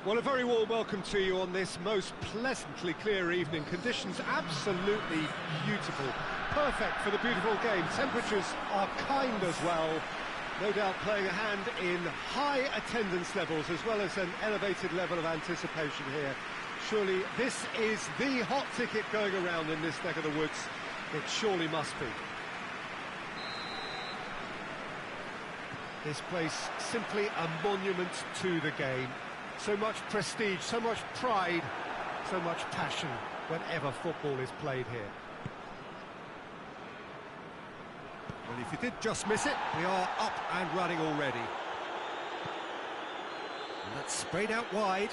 Well, a very warm welcome to you on this most pleasantly clear evening. Conditions absolutely beautiful. Perfect for the beautiful game. Temperatures are kind as well. No doubt playing a hand in high attendance levels as well as an elevated level of anticipation here. Surely this is the hot ticket going around in this neck of the woods. It surely must be. This place simply a monument to the game. So much prestige, so much pride, so much passion whenever football is played here. Well, if you did just miss it, we are up and running already. And that's sprayed out wide.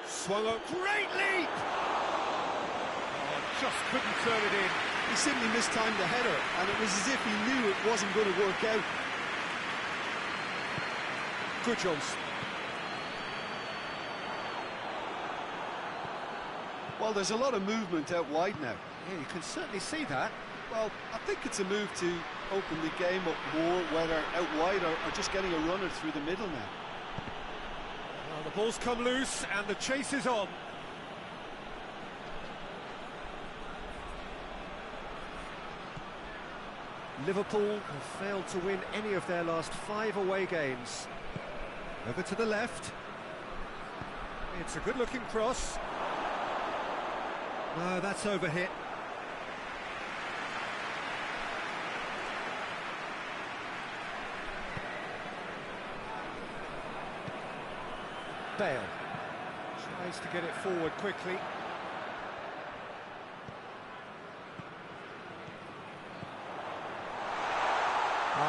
Swung up, great leap! Oh, just couldn't turn it in. He simply mistimed the header, and it was as if he knew it wasn't going to work out. Good Johnson. Well, there's a lot of movement out wide now. Yeah, you can certainly see that. Well, I think it's a move to open the game up more, whether out wide or just getting a runner through the middle now. Well, the ball's come loose and the chase is on. Liverpool have failed to win any of their last 5 away games. Over to the left. It's a good-looking cross. No, that's overhit. Bale tries to get it forward quickly.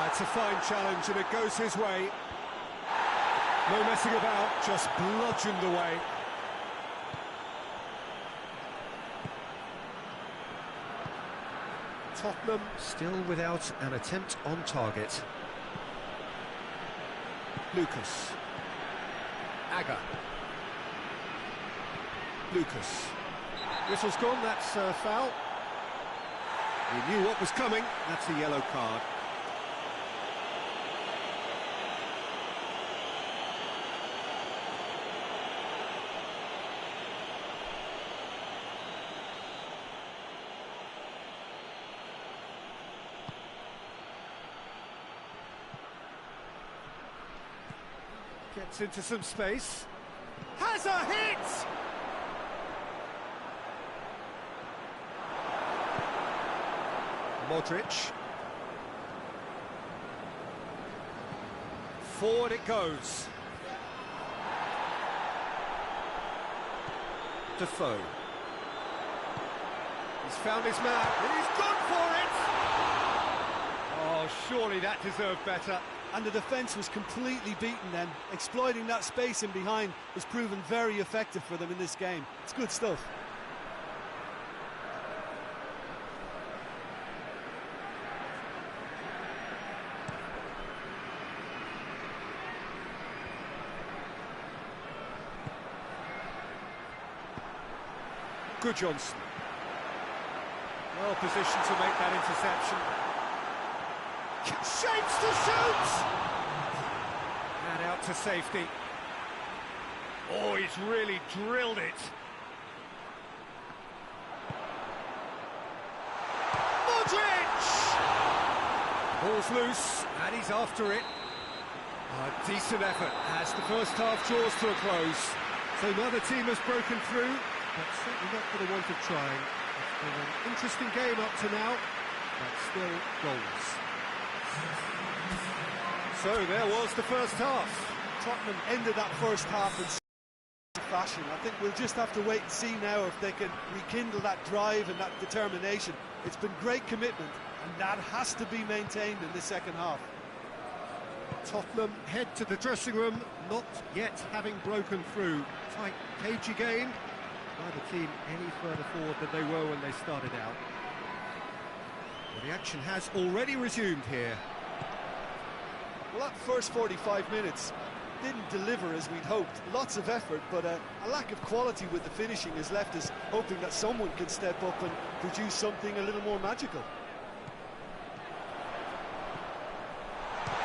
It's a fine challenge and it goes his way. No messing about, just bludgeoned away. Tottenham still without an attempt on target. Lucas. Agger. Lucas. Whistle's gone, that's a foul. He knew what was coming, that's a yellow card. Gets into some space. Has a hit! Modric. Forward it goes. Defoe. He's found his man. He's gone for it! Oh, surely that deserved better. And the defence was completely beaten then. Exploiting that space in behind has proven very effective for them in this game. It's good stuff. Good Johnson. Well positioned to make that interception. Shapes to shoot! And out to safety. Oh, he's really drilled it. Modric! Ball's loose, and he's after it. A decent effort as the first half draws to a close. So now the team has broken through, but certainly not for the want of trying. It's been an interesting game up to now, but still goals. So there was the first half. Tottenham ended that first half in fashion. I think we'll just have to wait and see now if they can rekindle that drive and that determination. It's been great commitment, and that has to be maintained in the second half. Tottenham head to the dressing room, not yet having broken through. Tight, cagey game. Neither team any further forward than they were when they started out. Well, the action has already resumed here. Well, that first 45 minutes didn't deliver as we'd hoped. Lots of effort, but a lack of quality with the finishing has left us hoping that someone can step up and produce something a little more magical.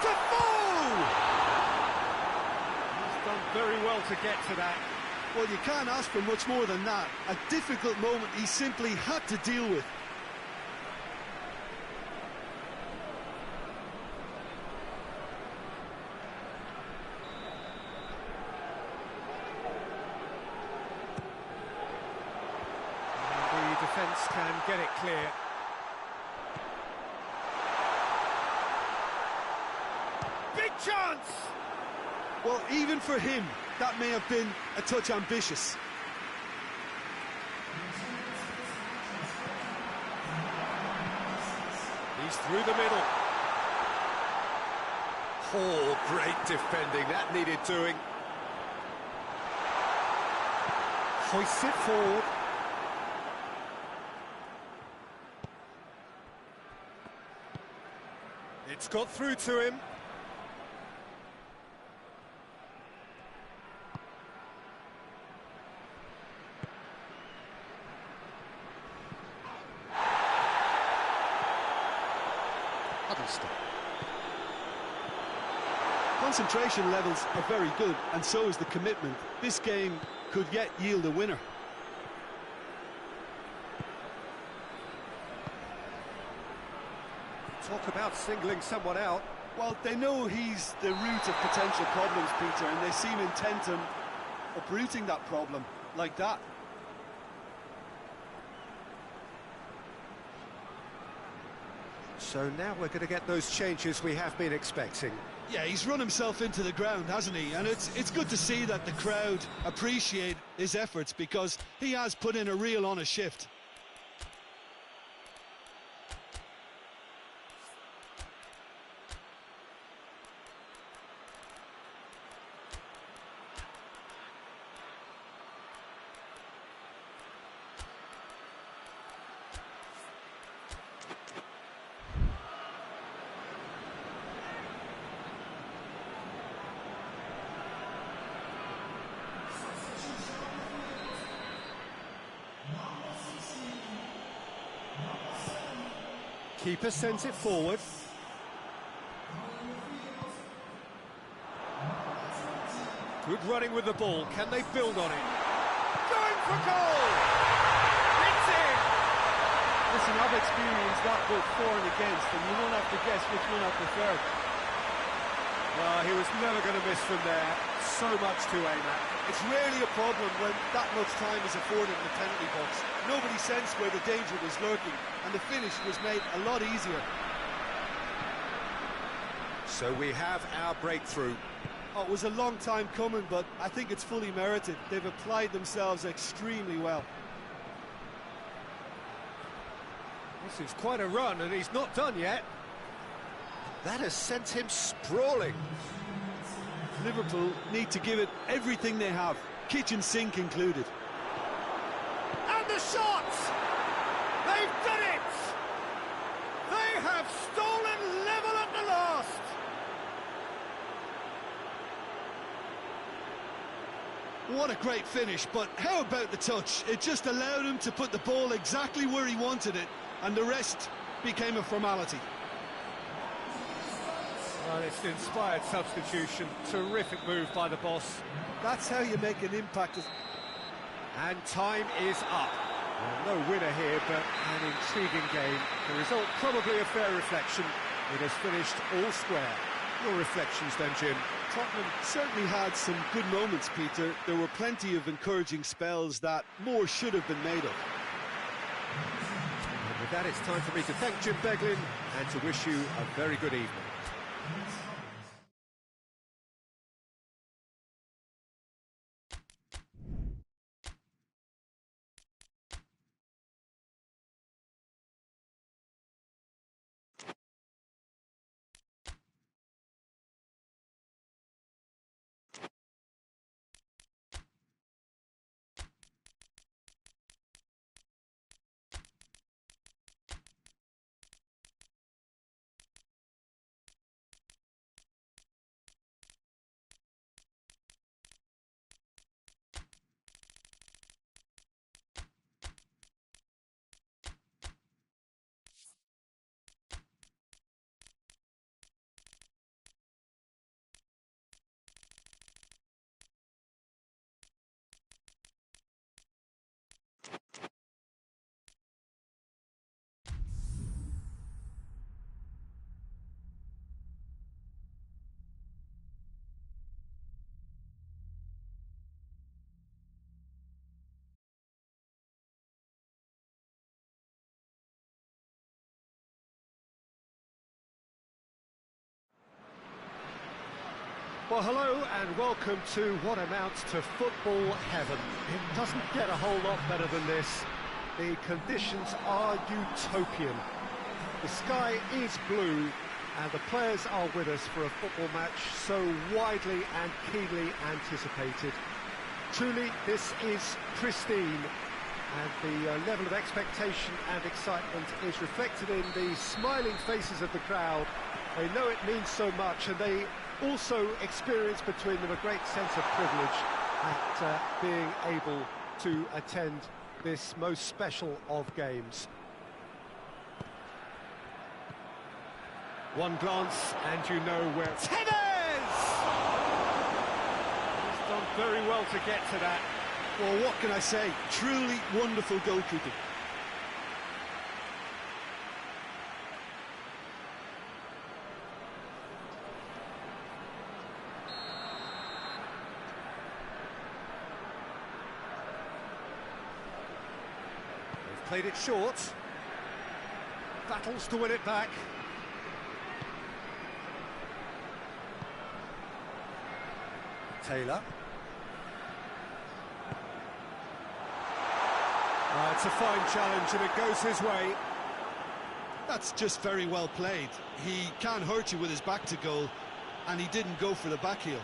Defoe! He's done very well to get to that. Well, you can't ask for much more than that. A difficult moment he simply had to deal with. And the defence can get it clear. Big chance! Well, even for him, that may have been a touch ambitious. He's through the middle. Oh, great defending, that needed doing. Hoists it forward. It's got through to him. Concentration levels are very good, and so is the commitment. This game could yet yield a winner. Talk about singling someone out. Well, they know he's the root of potential problems, Peter, and they seem intent on uprooting that problem like that. So now we're going to get those changes we have been expecting. Yeah, he's run himself into the ground, hasn't he? And it's good to see that the crowd appreciate his efforts, because he has put in a real honest shift. Keeper sends it forward. Good running with the ball. Can they build on it? Going for goal! It's in! Listen, I've experienced that both for and against, and you won't have to guess which one I prefer. Well, he was never going to miss from there. So much to aim at. It's rarely a problem when that much time is afforded in the penalty box. Nobody sensed where the danger was lurking, and the finish was made a lot easier. So we have our breakthrough. Oh, it was a long time coming, but I think it's fully merited. They've applied themselves extremely well. This is quite a run, and he's not done yet. That has sent him sprawling. Liverpool need to give it everything they have, kitchen sink included. And the shot! They've done it! They have stolen level at the last! What a great finish, but how about the touch? It just allowed him to put the ball exactly where he wanted it, and the rest became a formality. Well, it's an inspired substitution. Terrific move by the boss. That's how you make an impact. And time is up. Well, no winner here, but an intriguing game. The result probably a fair reflection. It has finished all square. Your reflections then, Jim? Tottenham certainly had some good moments, Peter. There were plenty of encouraging spells that more should have been made of. And with that, it's time for me to thank Jim Beglin and to wish you a very good evening. Well, hello and welcome to what amounts to football heaven. It doesn't get a whole lot better than this. The conditions are utopian. The sky is blue and the players are with us for a football match so widely and keenly anticipated. Truly, this is pristine, and the level of expectation and excitement is reflected in the smiling faces of the crowd. They know it means so much, and they also experience between them a great sense of privilege at being able to attend this most special of games. One glance and you know where... Tennis! He's done very well to get to that. Well, what can I say? Truly wonderful goalkeeping. They've played it short. Battles to win it back. Taylor. It's a fine challenge and it goes his way. That's just very well played. He can't hurt you with his back to goal, and he didn't go for the back heel.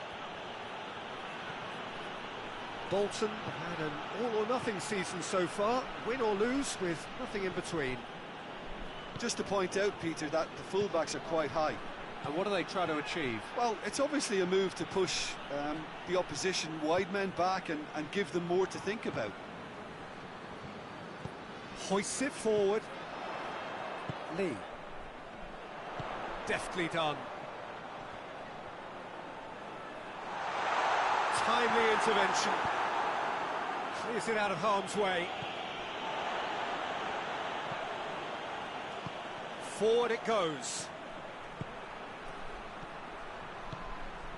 Bolton have had an all-or-nothing season so far, win or lose with nothing in between. Just to point out, Peter, that the fullbacks are quite high. And what are they trying to achieve? Well, it's obviously a move to push the opposition wide men back and give them more to think about. Hoists it forward. Lee. Deftly done. Timely intervention. Clears it out of harm's way. Forward it goes.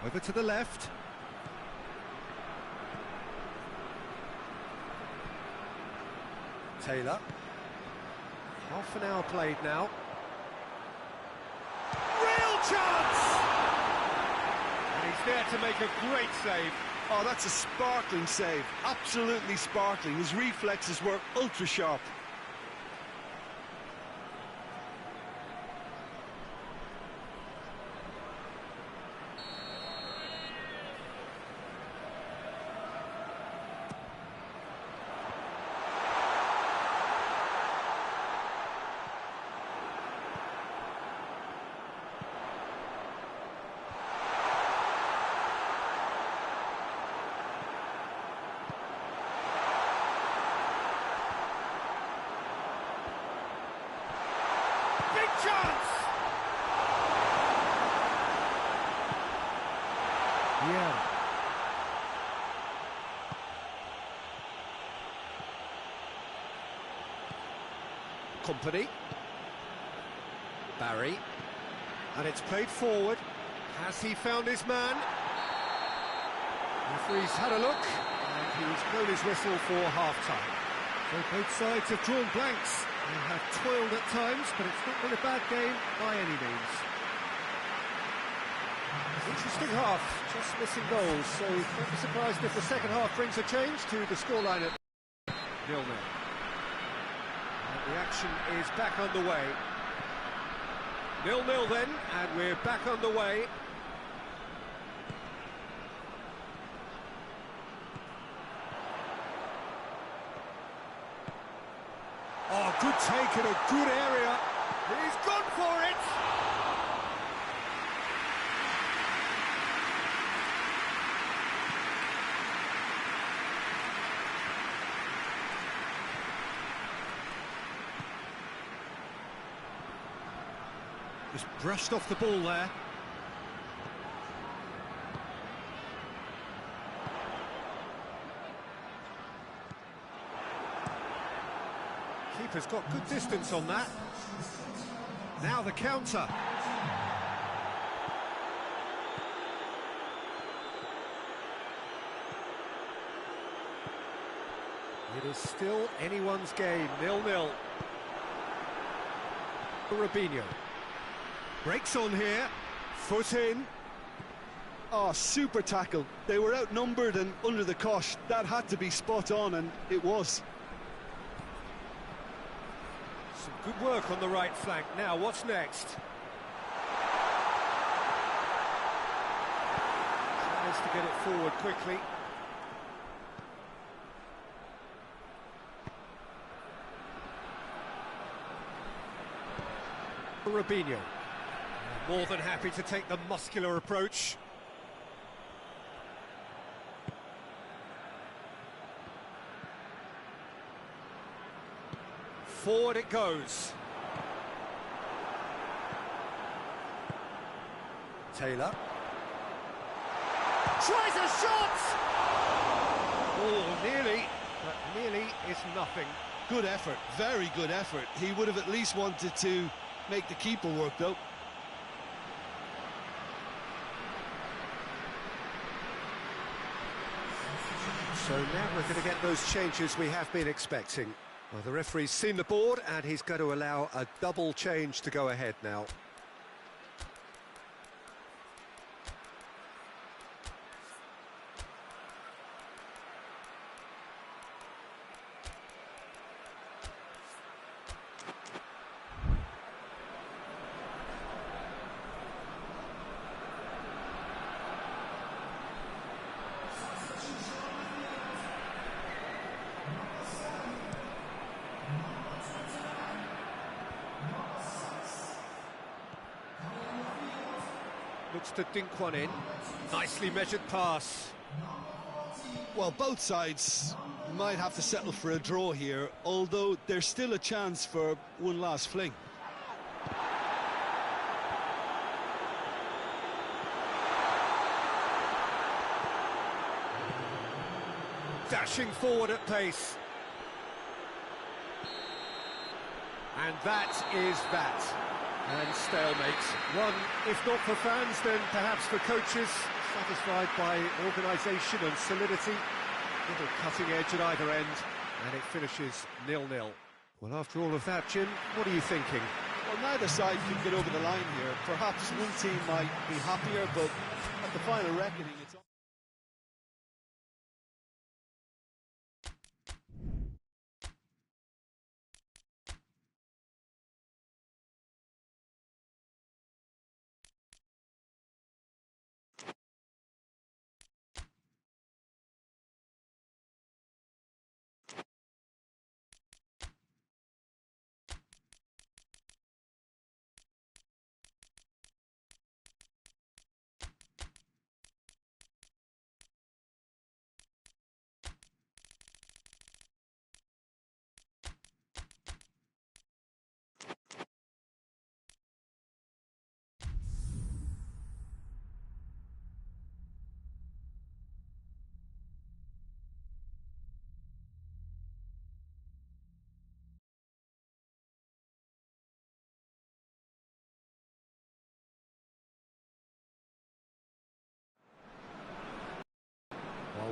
Over to the left. Taylor. Half an hour played now. Real chance! And he's there to make a great save. Oh, that's a sparkling save. Absolutely sparkling. His reflexes were ultra sharp. Chance! Yeah. Company. Barry. And it's played forward. Has he found his man? Referee's had a look, and he's blown his whistle for half-time. So both sides have drawn blanks. They have toiled at times, but it's not been a bad game by any means. Interesting half, just missing goals, so don't be surprised if the second half brings a change to the scoreline at 0-0. And the action is back underway. 0-0 then, and we're back underway. Oh, good take in a good area. He's gone for it! Just brushed off the ball there. Keeper's got good distance on that. Now the counter. It is still anyone's game, 0-0. Robinho. Breaks on here. Foot in. Oh, super tackle. They were outnumbered and under the cosh. That had to be spot on, and it was. Some good work on the right flank. Now, what's next? Tries to get it forward quickly. Robinho. More than happy to take the muscular approach. Forward it goes. Taylor. Tries a shot! Oh, nearly, but nearly is nothing. Good effort, very good effort. He would have at least wanted to make the keeper work, though. So now we're going to get those changes we have been expecting. Well, the referee's seen the board and he's going to allow a double change to go ahead now. Looks to dink one in. Nicely measured pass. Well, both sides might have to settle for a draw here, although there's still a chance for one last fling. Dashing forward at pace. And that is that. And stalemate. One, if not for fans, then perhaps for coaches, satisfied by organisation and solidity. Little cutting edge at either end, and it finishes 0-0. Well, after all of that, Jim, what are you thinking? Well, neither side can get over the line here. Perhaps one team might be happier, but at the final reckoning, it's...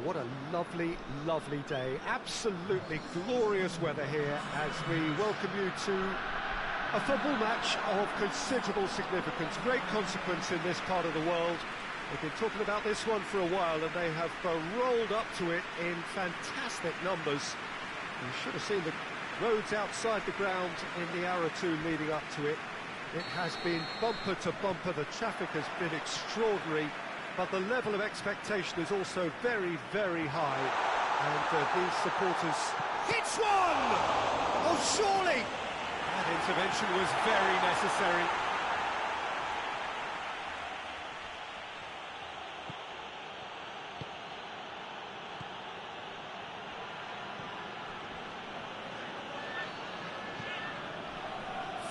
What a lovely, lovely day. Absolutely glorious weather here as we welcome you to a football match of considerable significance, great consequence in this part of the world. We've been talking about this one for a while and they have rolled up to it in fantastic numbers. You should have seen the roads outside the ground in the hour or two leading up to it. It has been bumper to bumper, the traffic has been extraordinary. But the level of expectation is also very, very high. And these supporters... Hits one! Oh, surely! That intervention was very necessary.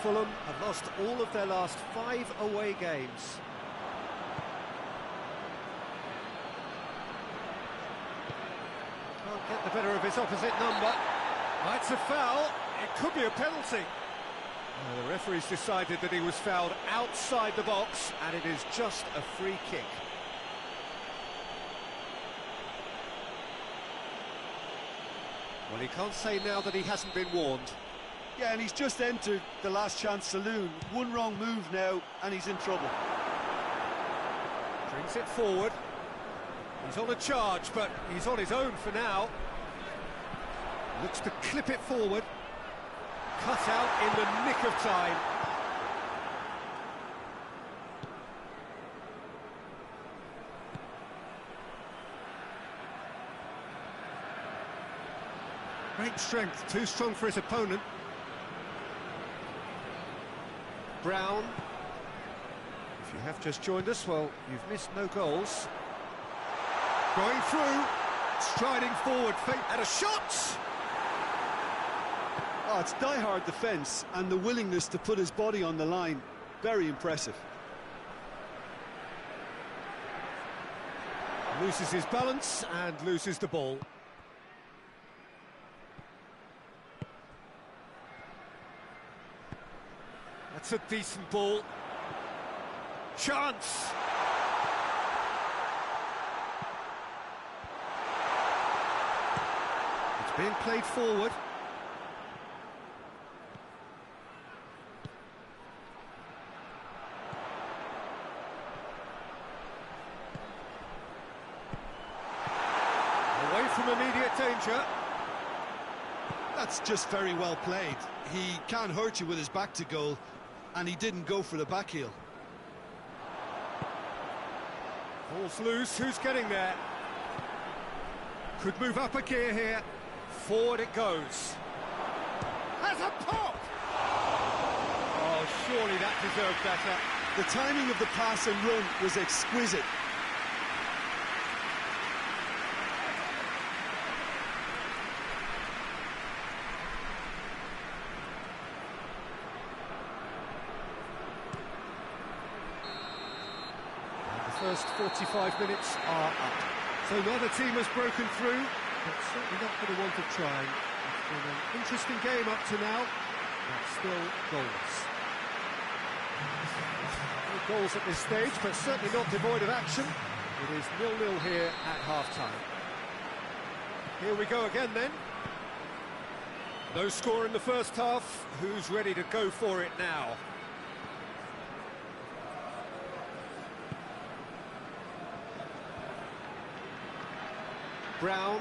Fulham have lost all of their last 5 away games. Can't get the better of his opposite number. It's a foul. It could be a penalty. The referee's decided that he was fouled outside the box, and it is just a free kick. Well, he can't say now that he hasn't been warned. Yeah, and he's just entered the last chance saloon. One wrong move now, and he's in trouble. Brings it forward. He's on a charge, but he's on his own for now. Looks to clip it forward. Cut out in the nick of time. Great strength, too strong for his opponent. Brown. If you have just joined us, well, you've missed no goals. Going through, striding forward, and a shot! Oh, it's die-hard defence and the willingness to put his body on the line. Very impressive. Loses his balance and loses the ball. That's a decent ball. Chance! It's being played forward. Away from immediate danger. That's just very well played. He can't hurt you with his back to goal, and he didn't go for the back heel. Ball's loose, who's getting there? Could move up a gear here. Forward it goes. Has a pop! Oh, surely that deserved better. The timing of the pass and run was exquisite. First 45 minutes are up. So neither team has broken through, but certainly not going to want to try. It's been an interesting game up to now, but still goals. No goals at this stage, but certainly not devoid of action. It is 0-0 here at half-time. Here we go again then. No score in the first half. Who's ready to go for it now? Brown,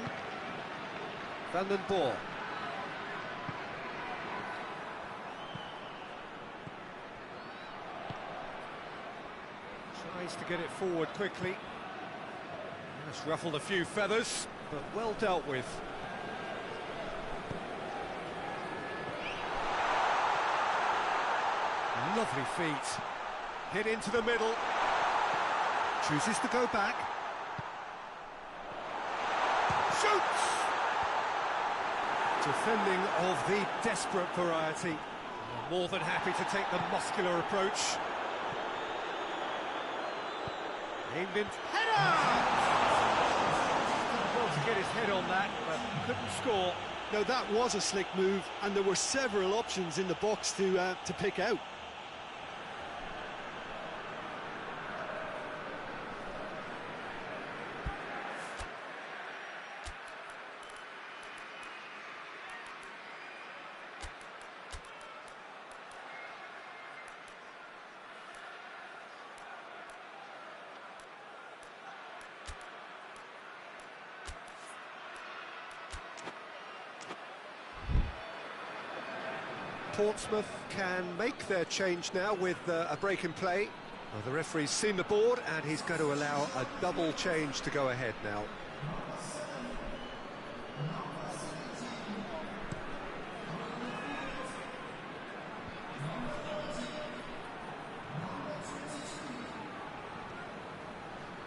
Van den Boer. Tries to get it forward quickly. Just ruffled a few feathers, but well dealt with. Lovely feet. Hit into the middle. Chooses to go back. Shoots! Defending of the desperate variety. More than happy to take the muscular approach. Aimed in. Header! Didn't want to get his head on that, but couldn't score. Now that was a slick move, and there were several options in the box to pick out. Portsmouth can make their change now with a break in play. Well, the referee's seen the board and he's going to allow a double change to go ahead now.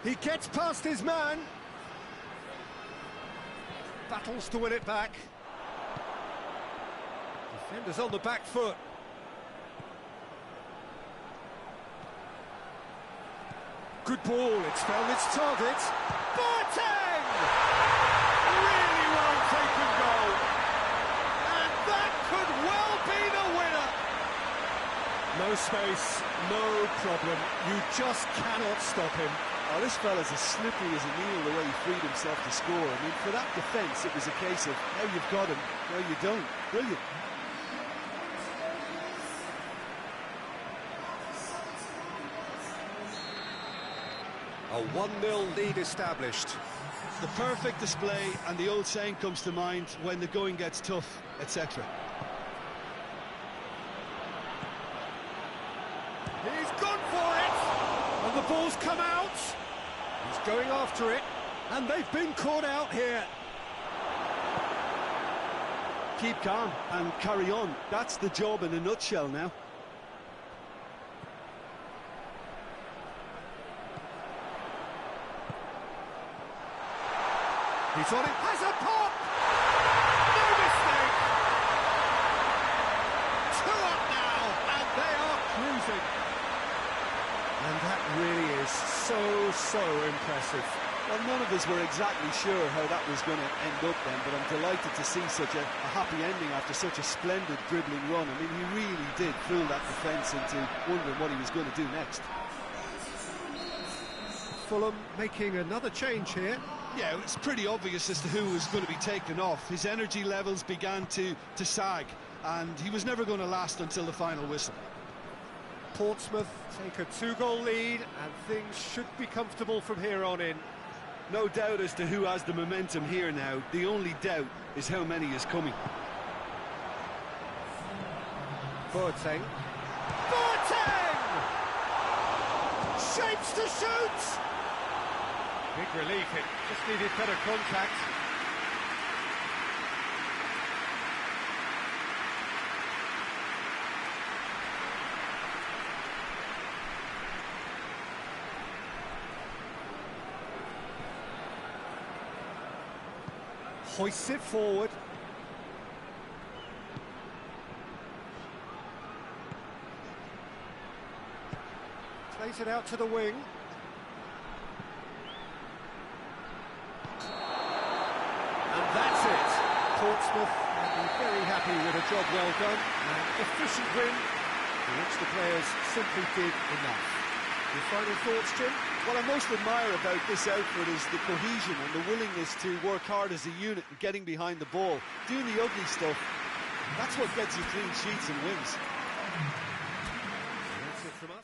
He gets past his man. Battles to win it back. Defenders on the back foot. Good ball, it's found its target. Boateng! Really well taken goal. And that could well be the winner. No space, no problem. You just cannot stop him. Oh, this fella's as slippery as a needle the way he freed himself to score. I mean, for that defence, it was a case of now you've got him, now you don't. Brilliant. A A 1-0 lead established. The perfect display, and the old saying comes to mind: when the going gets tough, etc. He's gone for it! And the ball's come out. He's going after it, and they've been caught out here. Keep calm and carry on. That's the job in a nutshell now. He's on it, has a pop! No mistake! 2 up now, and they are cruising. And that really is so impressive. Well, none of us were exactly sure how that was going to end up then, but I'm delighted to see such a happy ending after such a splendid dribbling run. I mean, he really did fool that defence into wondering what he was going to do next. Fulham making another change here. Yeah, it's pretty obvious as to who was going to be taken off. His energy levels began to sag, and he was never going to last until the final whistle. Portsmouth take a 2-goal lead, and things should be comfortable from here on in. No doubt as to who has the momentum here now. The only doubt is how many is coming. Boateng. Boateng! Shapes to shoot! Big relief, it just needed better contact. Hoists it forward. Plays it out to the wing. And that's it. Portsmouth will be very happy with a job well done. An efficient win, for which the players simply did enough. Your final thoughts, Jim? What I most admire about this outfit is the cohesion and the willingness to work hard as a unit and getting behind the ball. Doing the ugly stuff, that's what gets you clean sheets and wins. That's it from us.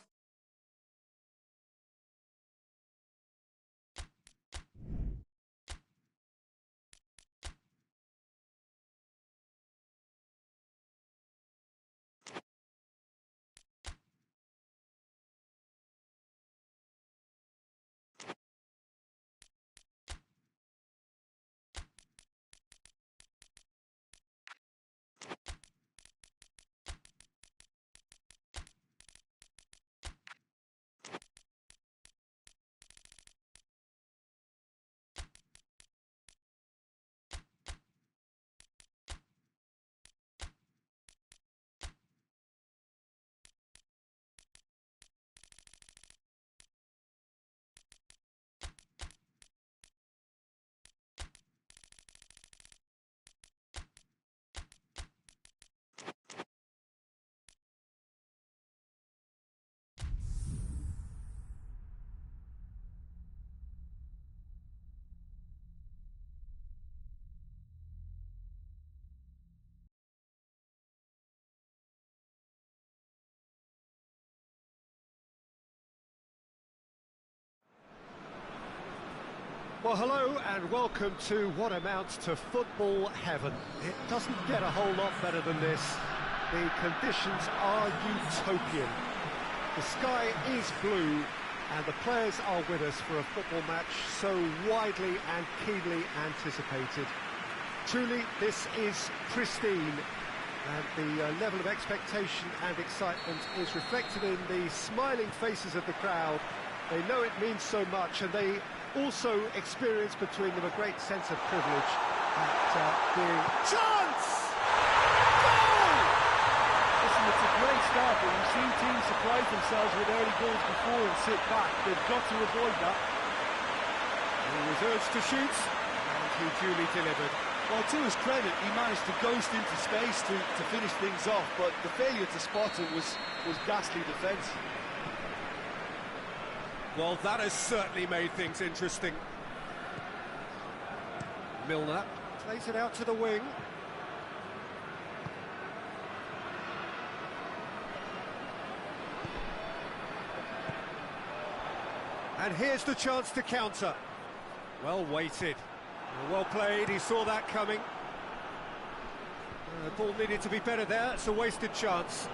Well, hello and welcome to what amounts to football heaven. It doesn't get a whole lot better than this. The conditions are utopian. The sky is blue and the players are with us for a football match so widely and keenly anticipated. Truly, this is pristine, and the level of expectation and excitement is reflected in the smiling faces of the crowd. They know it means so much, and they also experience between them a great sense of privilege at being... Chance! Goal! Listen, it's a great start, but we've seen teams surprise themselves with early goals before and sit back. They've got to avoid that. He was urged to shoot, and he duly delivered. Well, to his credit, he managed to ghost into space to finish things off, but the failure to spot him was ghastly defence. Well, that has certainly made things interesting. Milner plays it out to the wing. And here's the chance to counter. Well weighted. Well played, he saw that coming. The ball needed to be better there, it's a wasted chance.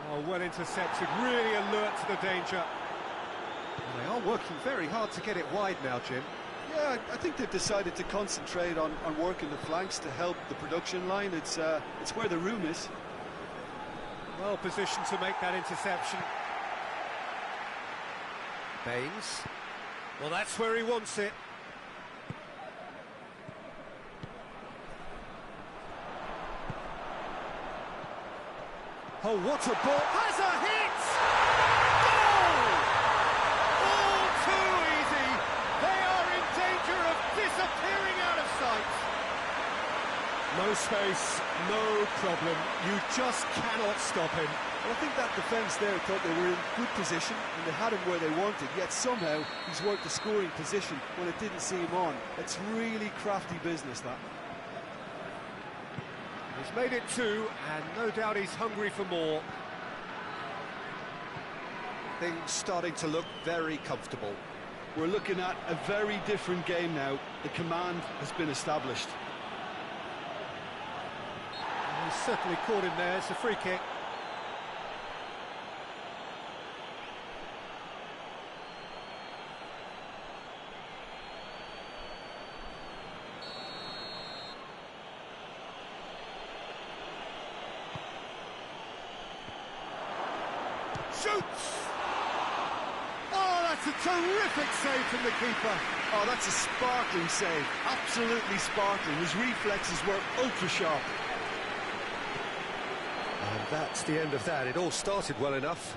Oh, well intercepted, really alert to the danger. And they are working very hard to get it wide now, Jim. Yeah, I think they've decided to concentrate on working the flanks to help the production line. It's where the room is. Well positioned to make that interception. Baines. Well, that's where he wants it. Oh, what a ball! Has a hit! Goal! All too easy. They are in danger of disappearing out of sight. No space, no problem. You just cannot stop him. Well, I think that defence there thought they were in good position and they had him where they wanted, yet somehow he's worked the scoring position when it didn't see him on. It's really crafty business, that. He's made it 2, and no doubt he's hungry for more. Things starting to look very comfortable. We're looking at a very different game now. The command has been established. And he's certainly caught him there, it's a free kick. Shoots! Oh, that's a terrific save from the keeper. Oh, that's a sparkling save. Absolutely sparkling. His reflexes were ultra-sharp. And that's the end of that. It all started well enough.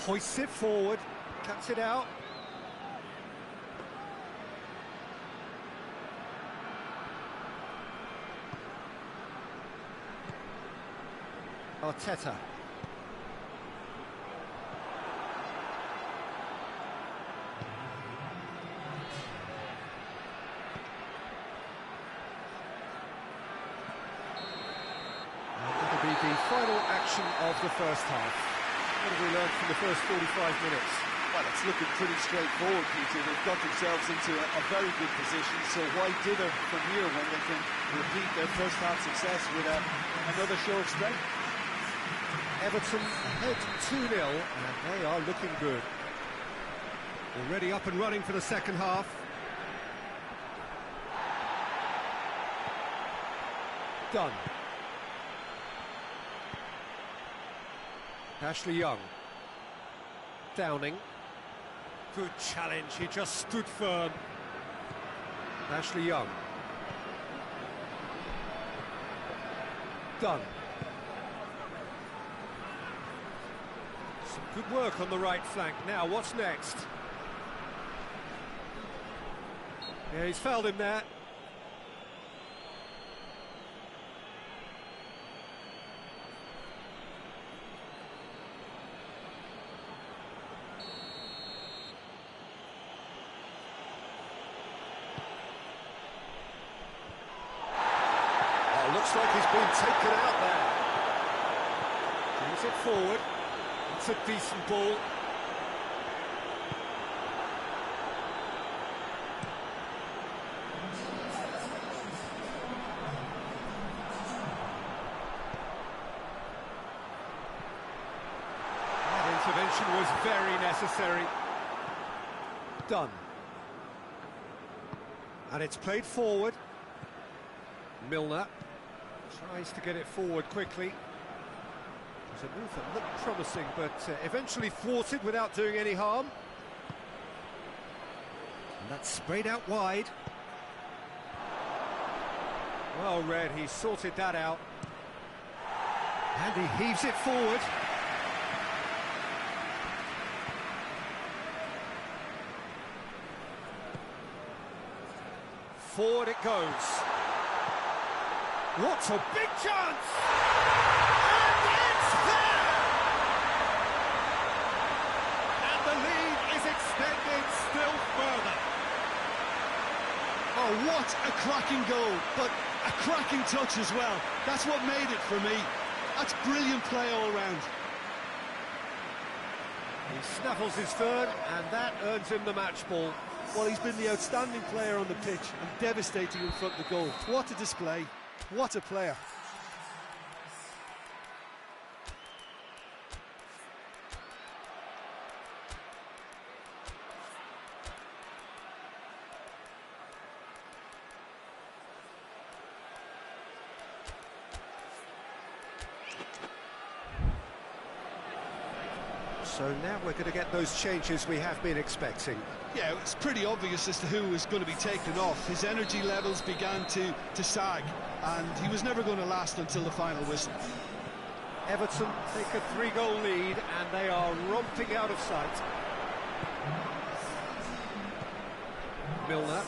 Hoists it forward, cuts it out. Arteta. That'll be the final action of the first half. What have we learned from the first 45 minutes? Well, it's looking pretty straightforward, Peter. They've got themselves into a very good position, so why dither from here when they can repeat their first half success with another show of strength? Everton ahead 2-0, and they are looking good. Already up and running for the second half. Done. Ashley Young. Downing. Good challenge, he just stood firm. Ashley Young. Done. Some good work on the right flank. Now, what's next? Yeah, he's fouled him there. Oh, looks like he's been taken out there. Brings it forward. It's a decent ball. That intervention was very necessary. Done. And it's played forward. Milner tries to get it forward quickly. It's a move that looked promising, but eventually thwarted without doing any harm. And that's sprayed out wide. Well read, he sorted that out. And he heaves it forward. Forward it goes. What a big chance! And it's there! And the lead is extended still Oh, what a cracking goal, but a cracking touch as well. That's what made it for me. That's brilliant play all round. He snaffles his third, and that earns him the match ball. Well, he's been the outstanding player on the pitch and devastating in front of the goal. What a display, what a player. So now we're going to get those changes we have been expecting. Yeah, it's pretty obvious as to who was going to be taken off. His energy levels began to sag, and he was never going to last until the final whistle. Everton take a 3-goal lead, and they are romping out of sight. Milner.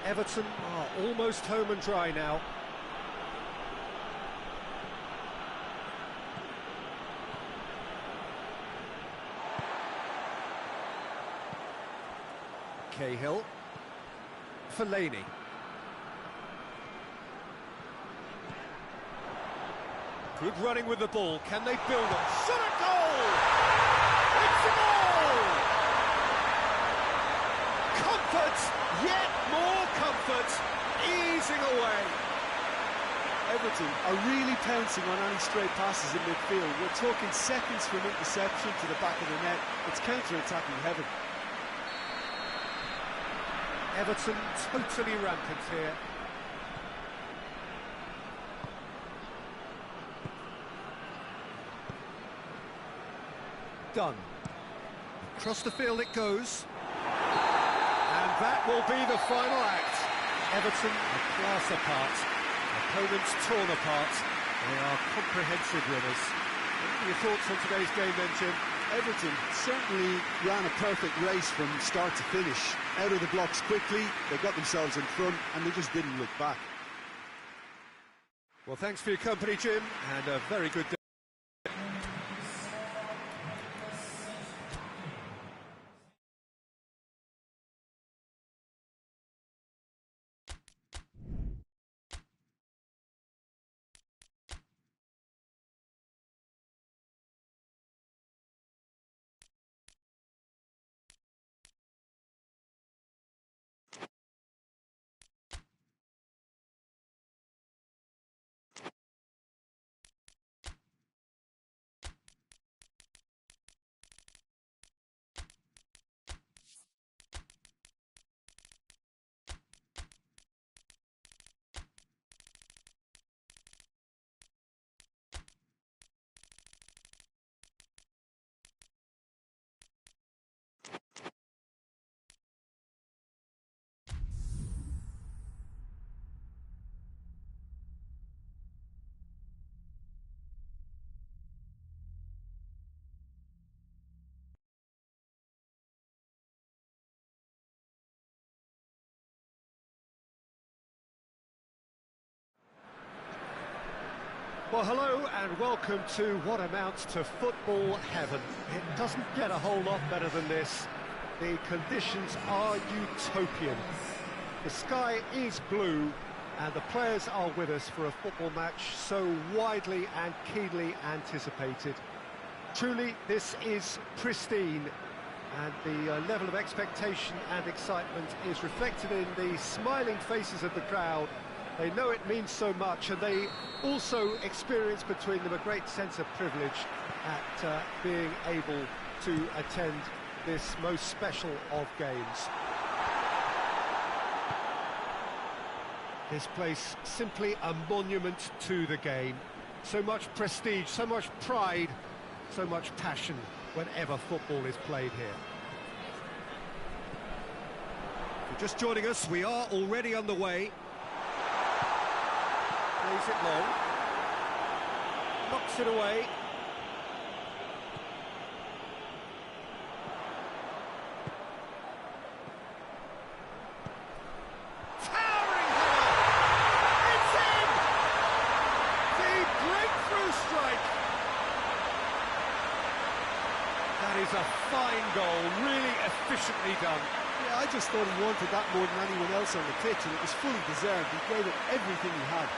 Everton are almost home and dry now. Cahill. Fellaini. Good running with the ball. Can they build it? Shot a goal! It's a goal! Comfort, yet more comfort, easing away. Everton are really pouncing on any straight passes in midfield. We're talking seconds from interception to the back of the net. It's counter-attacking heaven. Everton totally rampant here. Done. Across the field it goes. And that will be the final act. Everton a class apart. Opponents torn apart. They are comprehensive winners. What are your thoughts on today's game then, Jim? Everton certainly ran a perfect race from start to finish. Out of the blocks quickly, they got themselves in front, and they just didn't look back. Well, thanks for your company, Jim, and a very good day. Well, hello and welcome to what amounts to football heaven. It doesn't get a whole lot better than this. The conditions are utopian. The sky is blue and the players are with us for a football match so widely and keenly anticipated. Truly, this is pristine, and the level of expectation and excitement is reflected in the smiling faces of the crowd. They know it means so much, and they also experience between them a great sense of privilege at being able to attend this most special of games. This place, simply a monument to the game. So much prestige, so much pride, so much passion whenever football is played here. If you're just joining us, we are already on the way. Plays it long, knocks it away. Towering header! It's in! The breakthrough strike! That is a fine goal, really efficiently done. Yeah, I just thought he wanted that more than anyone else on the pitch, and it was fully deserved. He gave it everything he had.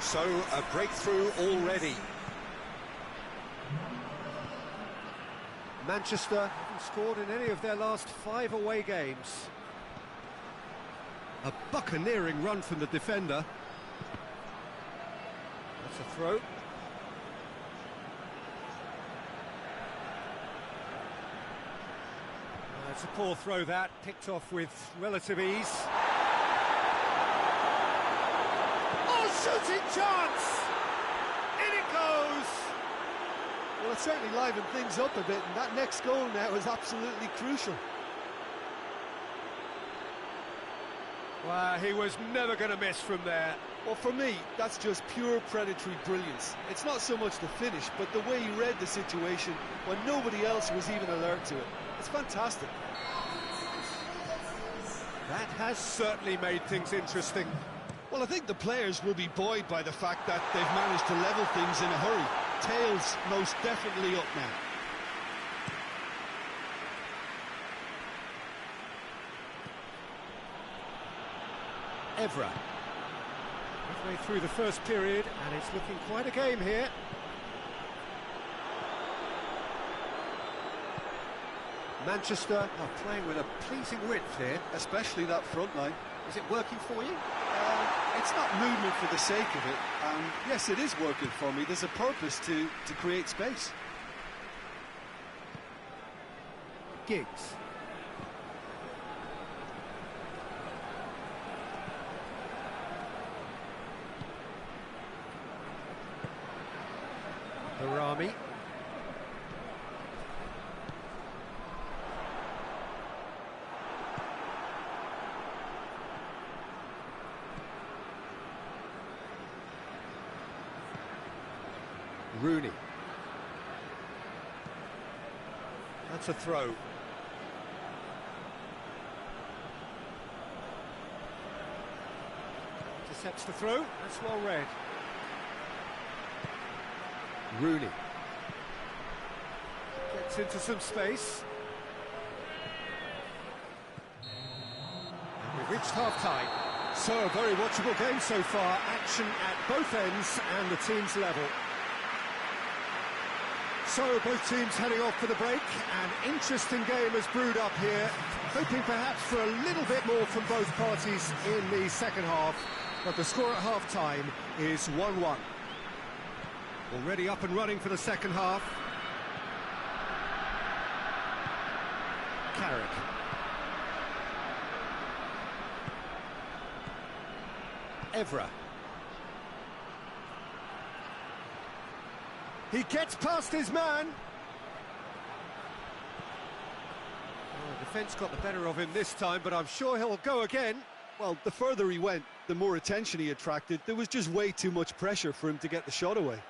So, a breakthrough already. Manchester haven't scored in any of their last 5 away games. A buccaneering run from the defender. That's a throw. It's a poor throw that, picked off with relative ease. Oh, shooting chance! In it goes! Well, it certainly livened things up a bit, and that next goal now is absolutely crucial. Well, he was never going to miss from there. Well, for me, that's just pure predatory brilliance. It's not so much the finish, but the way he read the situation when nobody else was even alert to it. It's fantastic. That has certainly made things interesting. Well, I think the players will be buoyed by the fact that they've managed to level things in a hurry. Tails most definitely up now. Evra. Halfway through the first period, and it's looking quite a game here. Manchester are playing with a pleasing width here. Especially that front line. Is it working for you? It's not movement for the sake of it. Yes, it is working for me. There's a purpose to create space. Giggs. Harami. Rooney. That's a throw. Intercepts the throw. That's well read. Rooney. Gets into some space. And we've reached half-time. So, a very watchable game so far. Action at both ends and the team's level. So, both teams heading off for the break. An interesting game has brewed up here. Hoping perhaps for a little bit more from both parties in the second half. But the score at half-time is 1-1. Already up and running for the second half. Carrick. Evra. He gets past his man. Oh, the defence got the better of him this time, but I'm sure he'll go again. Well, the further he went, the more attention he attracted. There was just way too much pressure for him to get the shot away.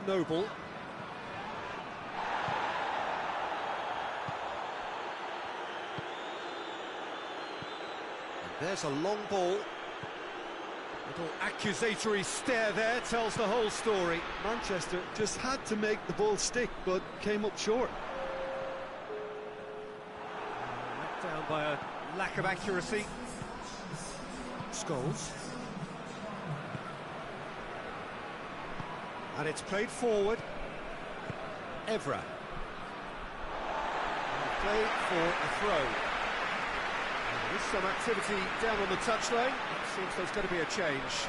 Noble. And there's a long ball. Little accusatory stare there tells the whole story. Manchester just had to make the ball stick, but came up short. Let down by a lack of accuracy. Scholes. And it's played forward. Evra. And played for a throw. And there is some activity down on the touchline. It seems there's going to be a change.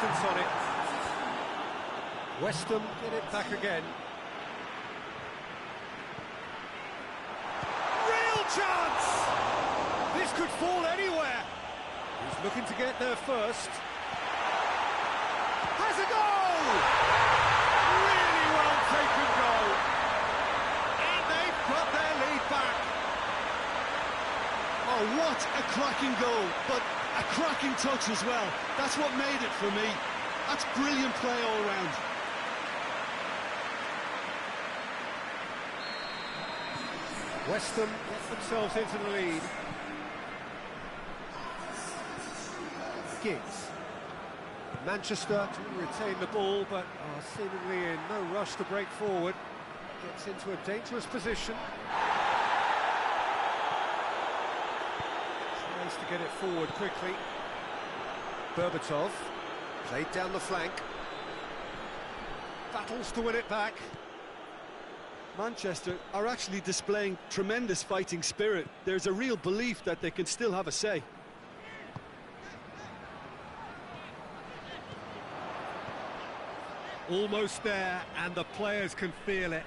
distance on it. West Ham get it back again. Real chance! This could fall anywhere. He's looking to get there first. Has a goal! Really well taken goal. And they've got their lead back. Oh, what a cracking goal, but a cracking touch as well. That's what made it for me. That's brilliant play all round. West Ham get themselves into the lead. Giggs. Manchester to retain the ball, but are seemingly in no rush to break forward. Gets into a dangerous position. Tries to get it forward quickly. Berbatov played down the flank. Battles to win it back. Manchester are actually displaying tremendous fighting spirit. There's a real belief that they can still have a say. Almost there, and the players can feel it.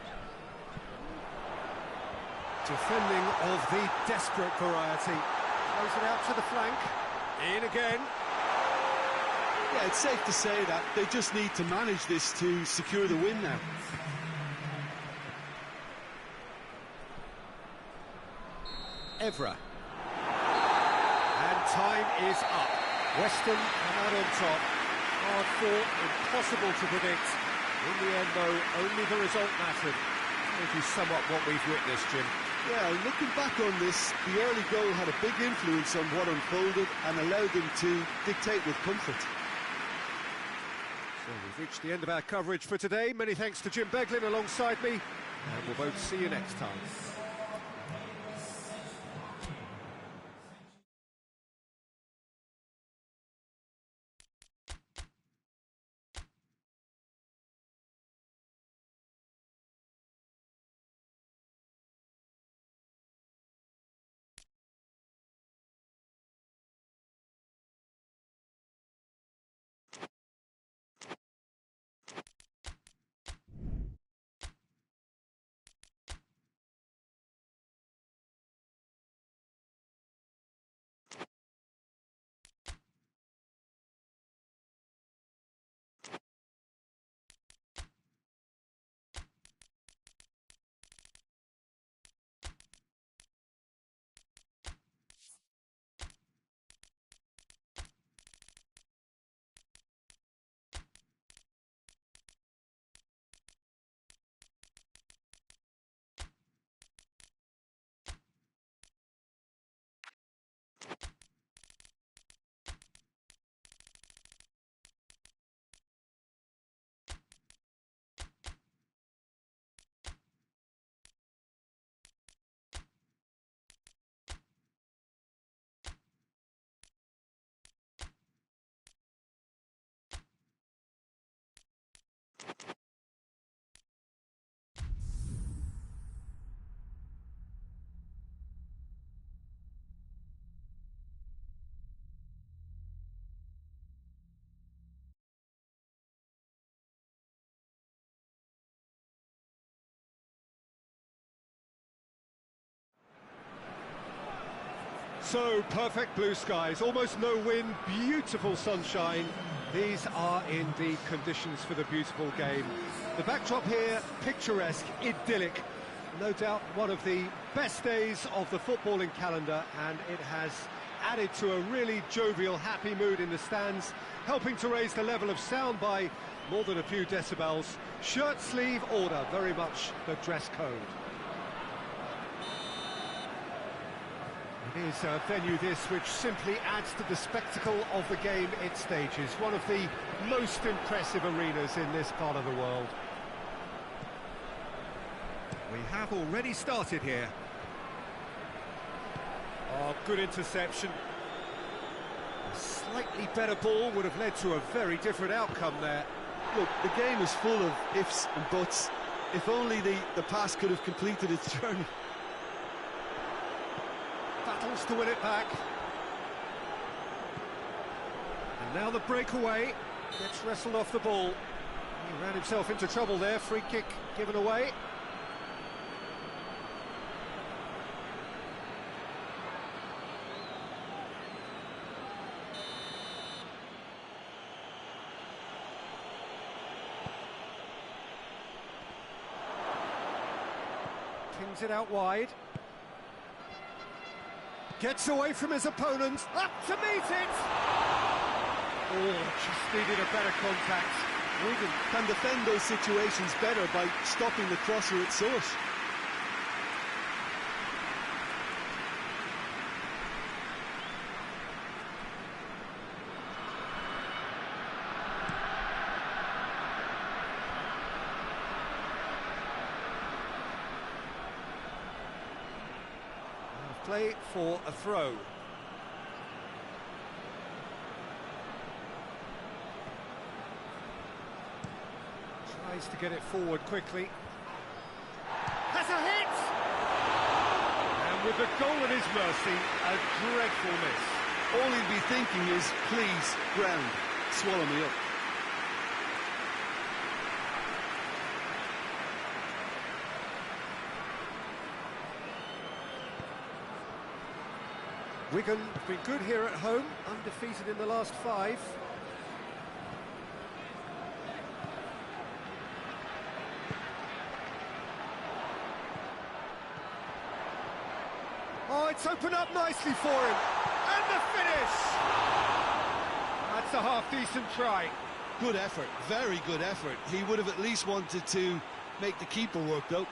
Defending of the desperate variety. Throws it out to the flank. In again. Yeah, it's safe to say that they just need to manage this to secure the win now. Evra. And time is up. West Ham come out on top. Hard fought, impossible to predict. In the end, though, only the result mattered. Maybe somewhat what we've witnessed, Jim. Yeah, looking back on this, the early goal had a big influence on what unfolded and allowed them to dictate with comfort. So we've reached the end of our coverage for today. Many thanks to Jim Beglin alongside me, and we'll both see you next time. So, perfect blue skies, almost no wind, beautiful sunshine. These are indeed conditions for the beautiful game. The backdrop here, picturesque, idyllic. No doubt one of the best days of the footballing calendar, and it has added to a really jovial, happy mood in the stands, helping to raise the level of sound by more than a few decibels. Shirt sleeve order, very much the dress code. It is a venue this which simply adds to the spectacle of the game it stages. One of the most impressive arenas in this part of the world. We have already started here. Oh, good interception. A slightly better ball would have led to a very different outcome there. Look, the game is full of ifs and buts. If only the pass could have completed its journey. Battles to win it back. And now the breakaway. Gets wrestled off the ball. He ran himself into trouble there. Free kick given away. Pings it out wide. Gets away from his opponent. Up to meet it! Oh, just needed a better contact. Wigan can defend those situations better by stopping the crosser at source. Play for a throw. Tries to get it forward quickly. Has a hit! And with the goal at his mercy, a dreadful miss. All he'd be thinking is, please, ground, swallow me up. Wigan have been good here at home, undefeated in the last 5. Oh, it's opened up nicely for him. And the finish! That's a half-decent try. Good effort, very good effort. He would have at least wanted to make the keeper work, though.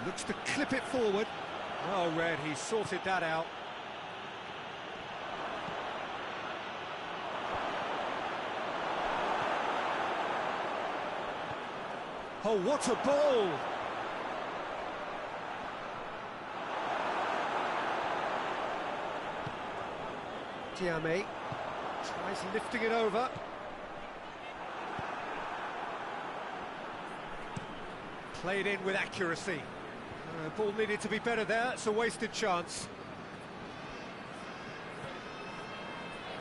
Looks to clip it forward. Oh, Red, he sorted that out. Oh, what a ball! Tiame tries lifting it over. Played in with accuracy. Ball needed to be better there, it's a wasted chance.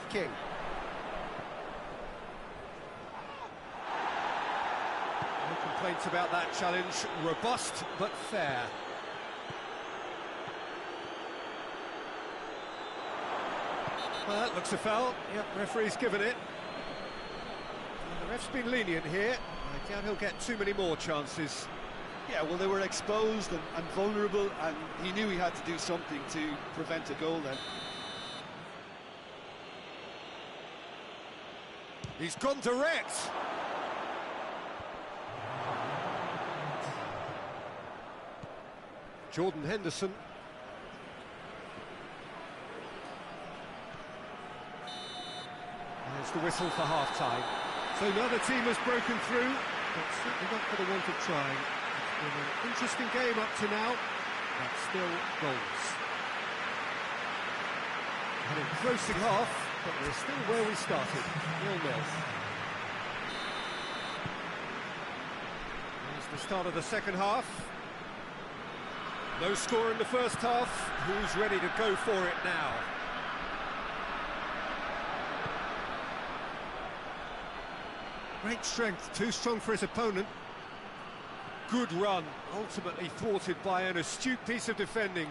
King. No complaints about that challenge, robust but fair. Well, that looks a foul. Yep, referee's given it. And the ref's been lenient here. I doubt he'll get too many more chances. Yeah, well, they were exposed and vulnerable, and he knew he had to do something to prevent a goal then. He's gone direct. Jordan Henderson. There's the whistle for half-time. So another team has broken through, but certainly not for the want of trying. It's been an interesting game up to now, but still goals. An engrossing half, but we're still where we started, 0-0. Here's the start of the second half. No score in the first half. Who's ready to go for it now? Great strength, too strong for his opponent. Good run, ultimately thwarted by an astute piece of defending.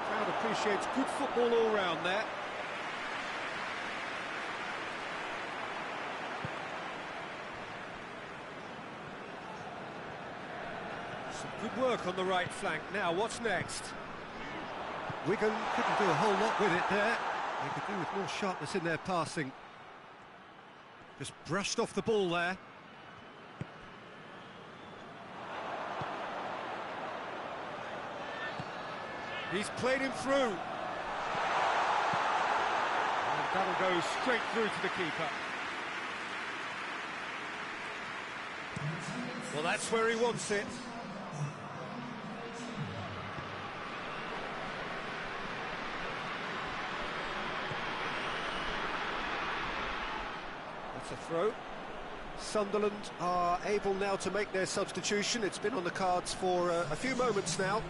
Crowd appreciates good football all round there. Some good work on the right flank. Now, what's next? Wigan couldn't do a whole lot with it there. They could do with more sharpness in their passing. Just brushed off the ball there. He's played him through. And that'll go straight through to the keeper. Well, that's where he wants it. That's a throw. Sunderland are able now to make their substitution. It's been on the cards for a few moments now.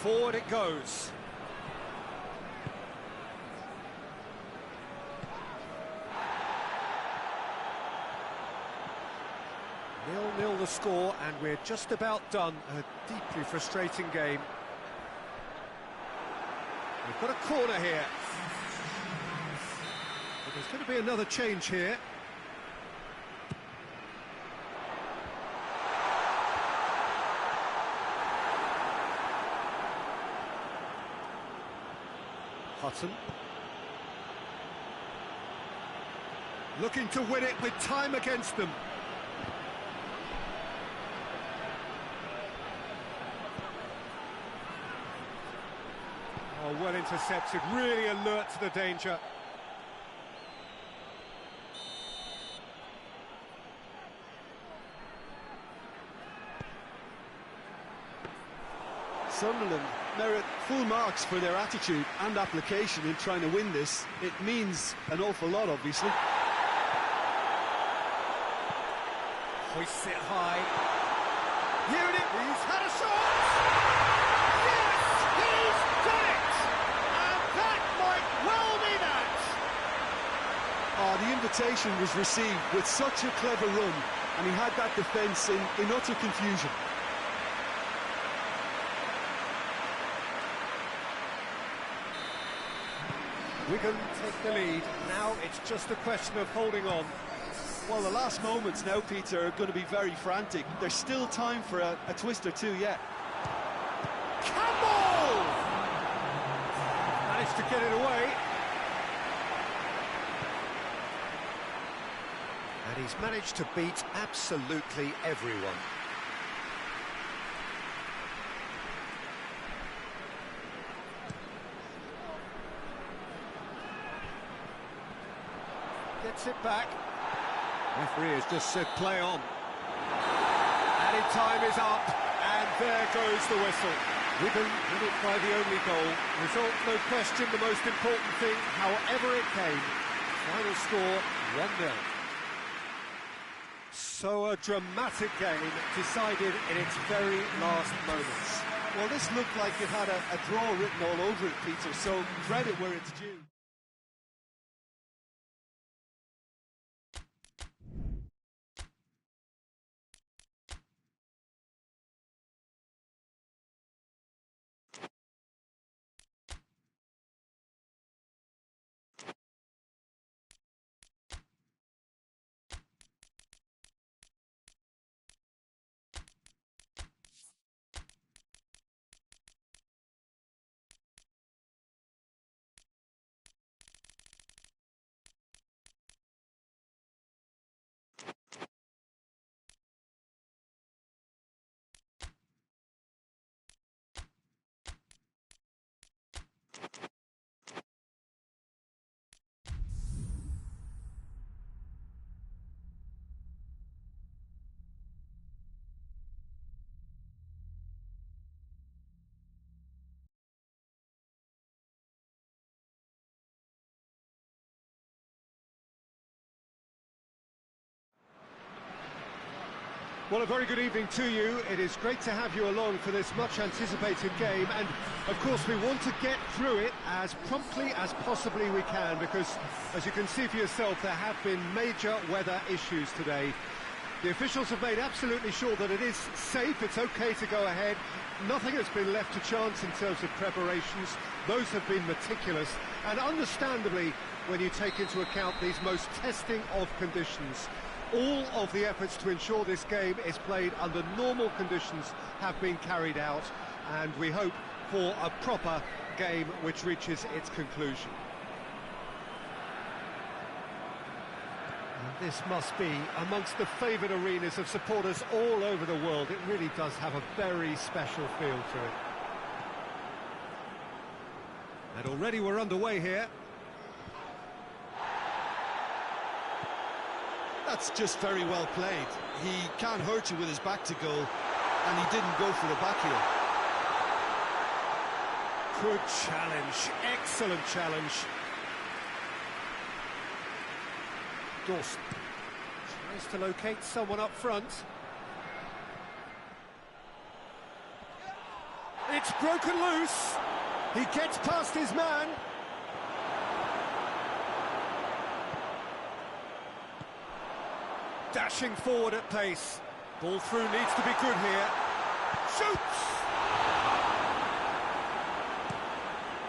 Forward it goes. Nil-nil the score, and we're just about done. A deeply frustrating game. We've got a corner here. But there's going to be another change here. Hutton. Looking to win it with time against them. Oh, well intercepted, really alert to the danger. Sunderland merit full marks for their attitude and application in trying to win this. It means an awful lot, obviously. Hoists it high. Here it is. He's had a shot. Yes, he's done it. And that might well be that. Oh, the invitation was received with such a clever run, and he had that defence in utter confusion. Wigan take the lead. Now it's just a question of holding on. Well, the last moments now, Peter, are going to be very frantic. There's still time for a twist or two yet. Campbell! Managed to get it away. And he's managed to beat absolutely everyone. Gets it back. Referee has just said play on. Added time is up, and there goes the whistle. Wigan win it by the only goal. Result, no question, the most important thing, however it came. Final score, 1-0. So a dramatic game decided in its very last moments. Well, this looked like it had a draw written all over it, Peter, so credit where it's due. Well, a very good evening to you. It is great to have you along for this much-anticipated game, and of course we want to get through it as promptly as possibly we can, because, as you can see for yourself, there have been major weather issues today. The officials have made absolutely sure that it is safe, it's okay to go ahead. Nothing has been left to chance in terms of preparations. Those have been meticulous, and understandably, when you take into account these most testing of conditions, all of the efforts to ensure this game is played under normal conditions have been carried out, and we hope for a proper game which reaches its conclusion. This must be amongst the favoured arenas of supporters all over the world. It really does have a very special feel to it. And already we're underway here. That's just very well played. He can't hurt you with his back to goal, and he didn't go for the back heel. Good challenge, excellent challenge. Dawson tries to locate someone up front. It's broken loose. He gets past his man. Dashing forward at pace. Ball through needs to be good here. Shoots!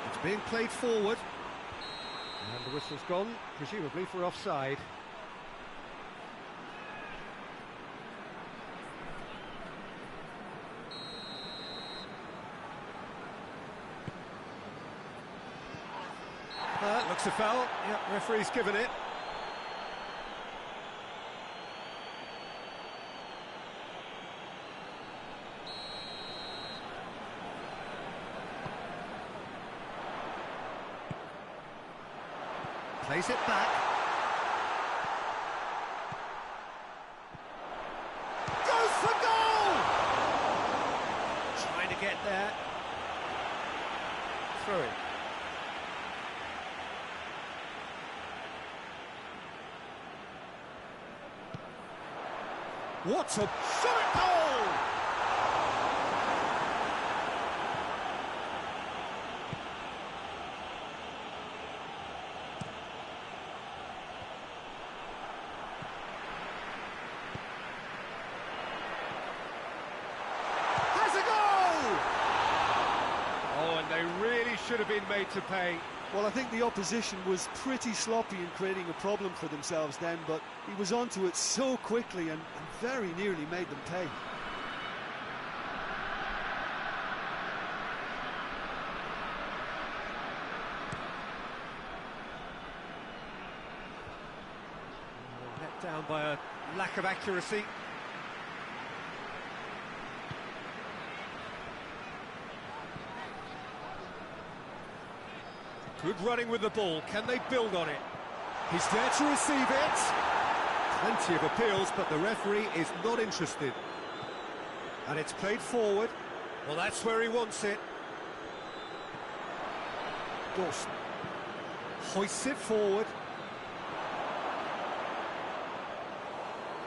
It's being played forward. And the whistle's gone, presumably for offside. Looks a foul. Yep, referee's given it. Plays it back. Goes for goal! Trying to get there. Throw it. What a shot goal! Has a goal! Oh, and they really should have been made to pay. Well, I think the opposition was pretty sloppy in creating a problem for themselves then, but he was onto it so quickly and very nearly made them pay. Let down by a lack of accuracy. Good running with the ball. Can they build on it? He's there to receive it. Plenty of appeals, but the referee is not interested. And it's played forward. Well, that's where he wants it. Dawson hoists it forward.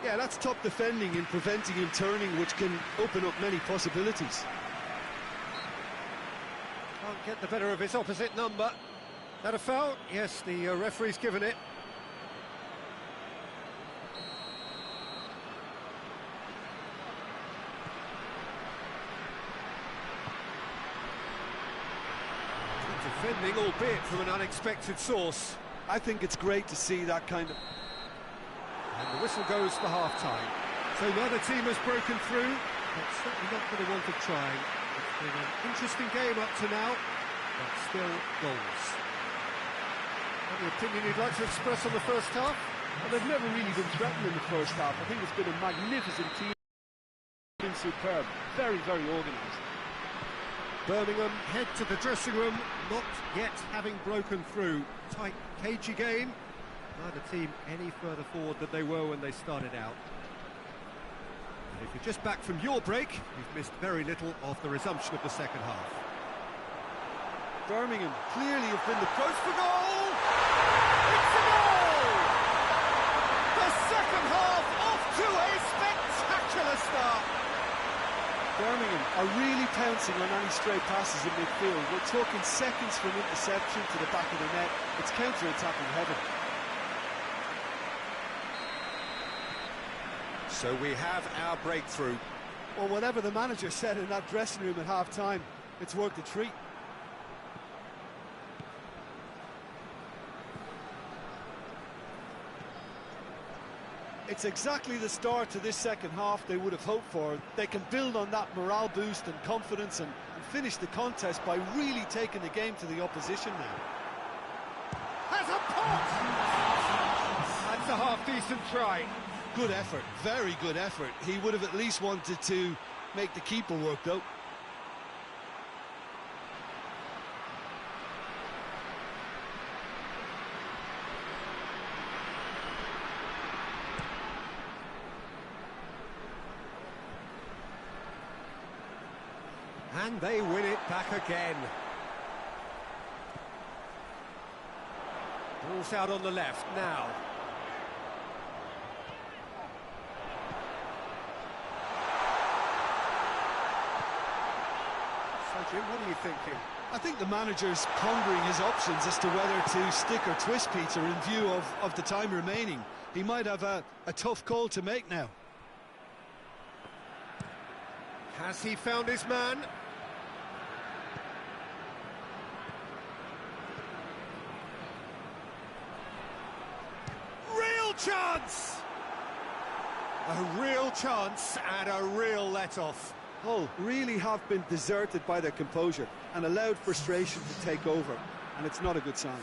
Yeah, that's top defending in preventing him turning, which can open up many possibilities. Can't get the better of his opposite number. That a foul? Yes, the referee's given it. Defending, albeit from an unexpected source. I think it's great to see that kind of... And the whistle goes for half-time. So neither team has broken through, but certainly not for the want of trying. It's been an interesting game up to now, but still goals. Any opinion you'd like to express on the first half? Well, they've never really been threatened in the first half. I think it's been a magnificent team. Been superb, very, very organised. Birmingham head to the dressing room, not yet having broken through. Tight, cagey game. Neither team any further forward than they were when they started out. And if you're just back from your break, you've missed very little of the resumption of the second half. Birmingham clearly have been the... Goes for goal! It's a goal! The second half off to a spectacular start. Birmingham are really pouncing on any stray passes in midfield. We're talking seconds from interception to the back of the net. It's counter-attacking heaven. So we have our breakthrough. Well, whatever the manager said in that dressing room at half-time, it's worked a treat. It's exactly the start to this second half they would have hoped for. They can build on that morale boost and confidence and finish the contest by really taking the game to the opposition now. Has a pot! And That's a half-decent try. Good effort, very good effort. He would have at least wanted to make the keeper work, though. And they win it back again. Ball's out on the left now. So, Jim, what are you thinking? I think the manager's pondering his options as to whether to stick or twist Peter in view of the time remaining. He might have a tough call to make now. Has he found his man? Real chance! A real chance and a real let-off. Hull really have been deserted by their composure and allowed frustration to take over, and it's not a good sign.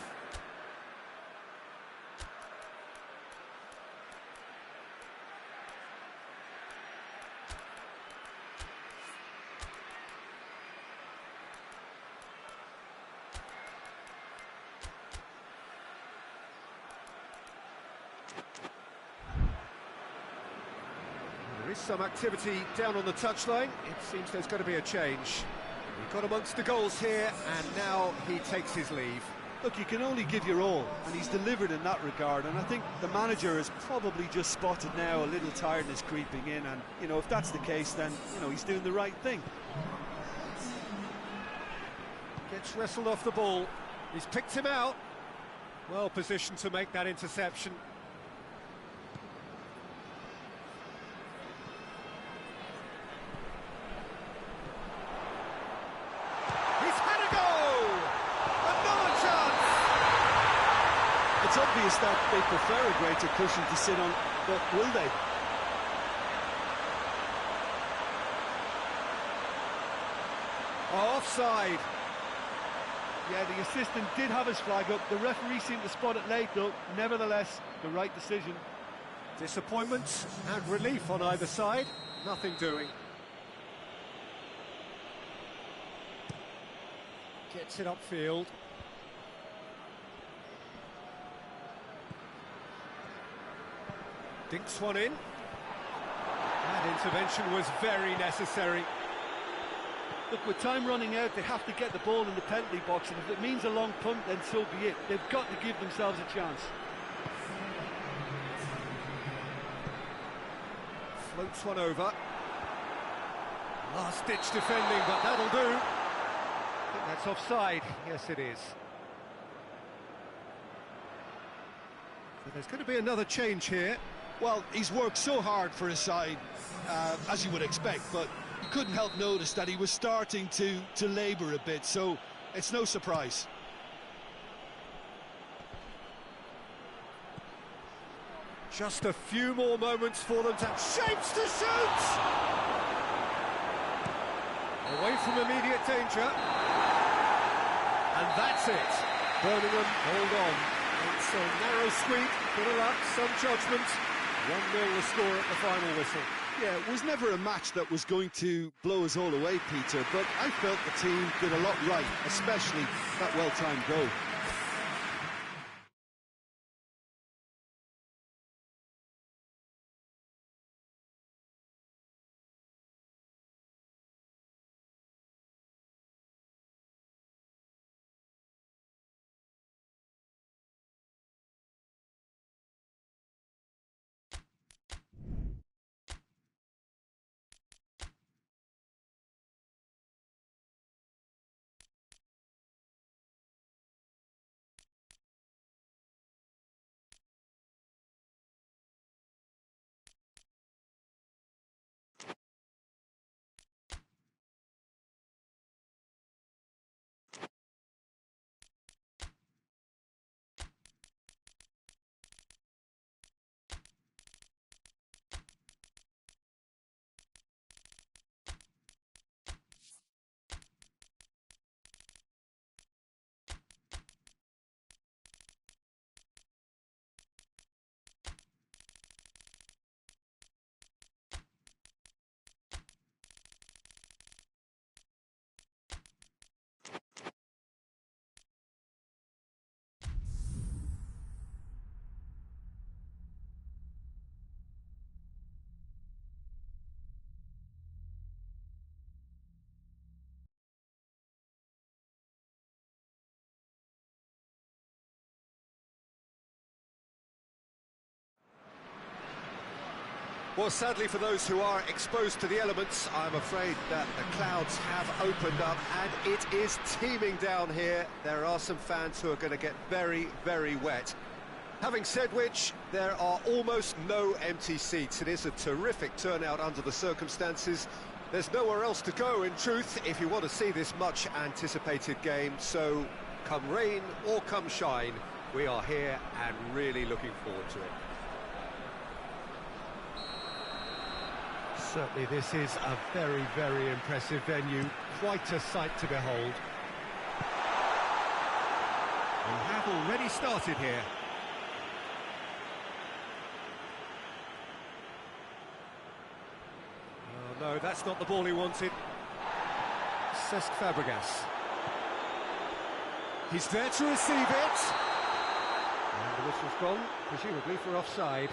There is some activity down on the touchline. It seems there's going to be a change. He got amongst the goals here, and now he takes his leave. Look, you can only give your all, and he's delivered in that regard, and I think the manager has probably just spotted now a little tiredness creeping in, and, you know, if that's the case, then, you know, he's doing the right thing. Gets wrestled off the ball. He's picked him out. Well positioned to make that interception. It's obvious that they prefer a greater cushion to sit on, but will they? Offside. Yeah, the assistant did have his flag up. The referee seemed to spot it late, though. Nevertheless, the right decision. Disappointment and relief on either side. Nothing doing. Gets it upfield. Dinks one in. That intervention was very necessary. Look, with time running out, they have to get the ball in the penalty box, and if it means a long punt, then so be it. They've got to give themselves a chance. Floats one over. Last-ditch defending, but that'll do. I think that's offside. Yes, it is. So there's going to be another change here. Well, he's worked so hard for his side, as you would expect, but you couldn't help notice that he was starting to labour a bit, so it's no surprise. Just a few more moments for them to... Shapes to shoot! Away from immediate danger. And that's it. Birmingham hold on. It's a narrow squeak, bit of luck, some judgment. 1-0 the score at the final whistle. Yeah, it was never a match that was going to blow us all away, Peter, but I felt the team did a lot right, especially that well-timed goal. Well, sadly for those who are exposed to the elements, I'm afraid that the clouds have opened up and it is teeming down here. There are some fans who are going to get very, very wet. Having said which, there are almost no empty seats. It is a terrific turnout under the circumstances. There's nowhere else to go, in truth, if you want to see this much-anticipated game. So, come rain or come shine, we are here and really looking forward to it. Certainly this is a very, very impressive venue, quite a sight to behold. We have already started here. Oh no, that's not the ball he wanted. Cesc Fabregas. He's there to receive it. And the whistle's gone, presumably for offside.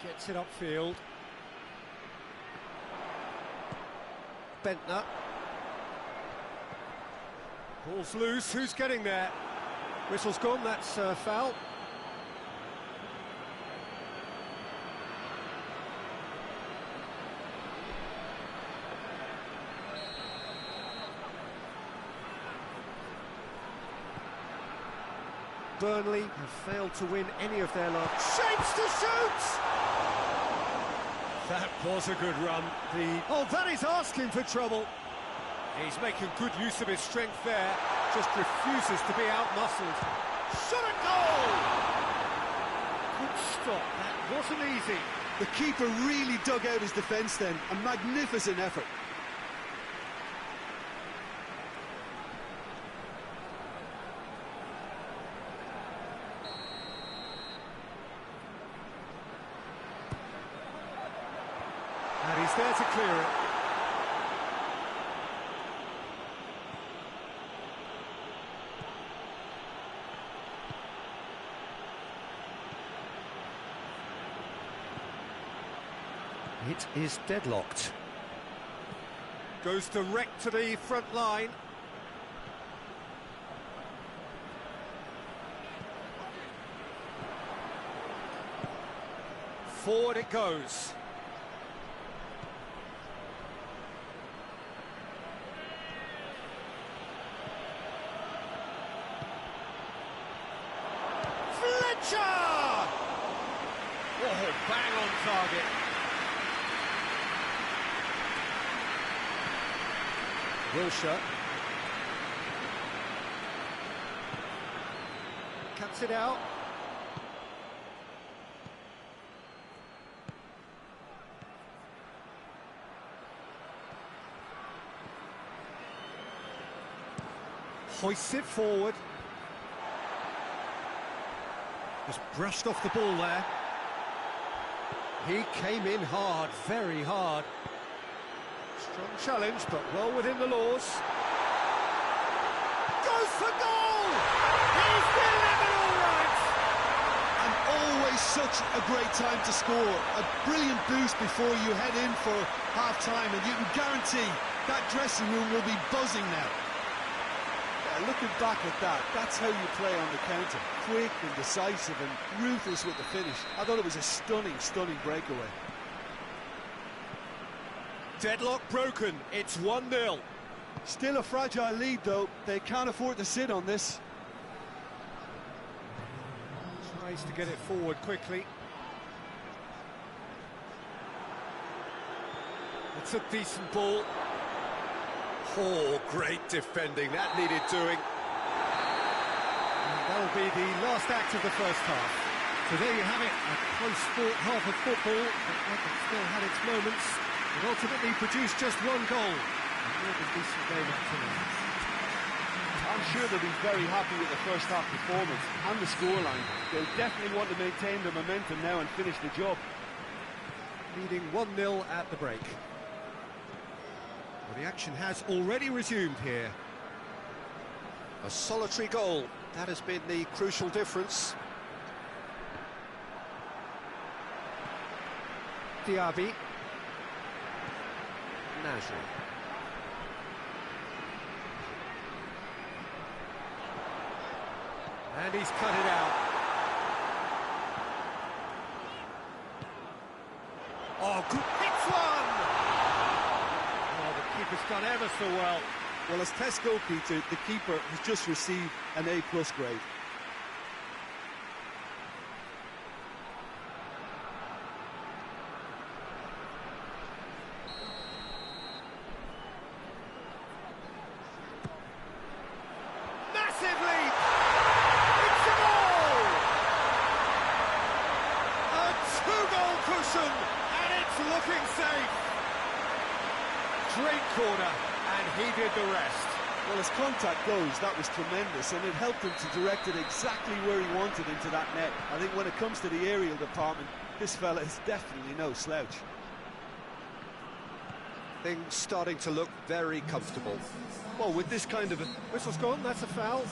Gets it upfield. Bentner. Ball's loose, who's getting there? Whistle's gone, that's foul. Burnley have failed to win any of their last... Shapes to shoot! That was a good run. Oh, that is asking for trouble. He's making good use of his strength there. Just refuses to be out-muscled. Shot and goal! Good stop. That wasn't easy. The keeper really dug out his defence then. A magnificent effort. And he's there to clear it. It is deadlocked. Goes direct to the front line. Forward it goes. Oh, bang on target. Wilshere. Cuts it out. Hoists it forward. Just brushed off the ball there. He came in hard, very hard. Strong challenge, but well within the laws. Goes for goal! He's delivered all right! And always such a great time to score. A brilliant boost before you head in for half-time, and you can guarantee that dressing room will be buzzing now. Looking back at that, that's how you play on the counter. Quick and decisive and ruthless with the finish. I thought it was a stunning, stunning breakaway. Deadlock broken, it's 1-0. Still a fragile lead though, they can't afford to sit on this. Tries to get it forward quickly. It's a decent ball. Oh, great defending, that needed doing. And that'll be the last act of the first half. So there you have it, a close-fought half of football, but one that still had its moments. It ultimately produced just one goal. A really decent game up to now. I'm sure they'll be very happy with the first half performance and the scoreline. They'll definitely want to maintain the momentum now and finish the job. Leading 1-0 at the break. Well, the action has already resumed here. A solitary goal, that has been the crucial difference. Diaby. Nasri. And he's cut it out. Oh, good hits one! Oh, the keeper's done ever so well. Well, as test goalkeeper, the keeper has just received an A+ grade. Massive lead! It's a goal! A two-goal cushion, and it's looking safe. Great corner, and he did the rest. Well, as contact goes, that was tremendous, and it helped him to direct it exactly where he wanted into that net. I think when it comes to the aerial department, this fella is definitely no slouch. Things starting to look very comfortable. Well, with this kind of... Whistle's gone, that's a foul.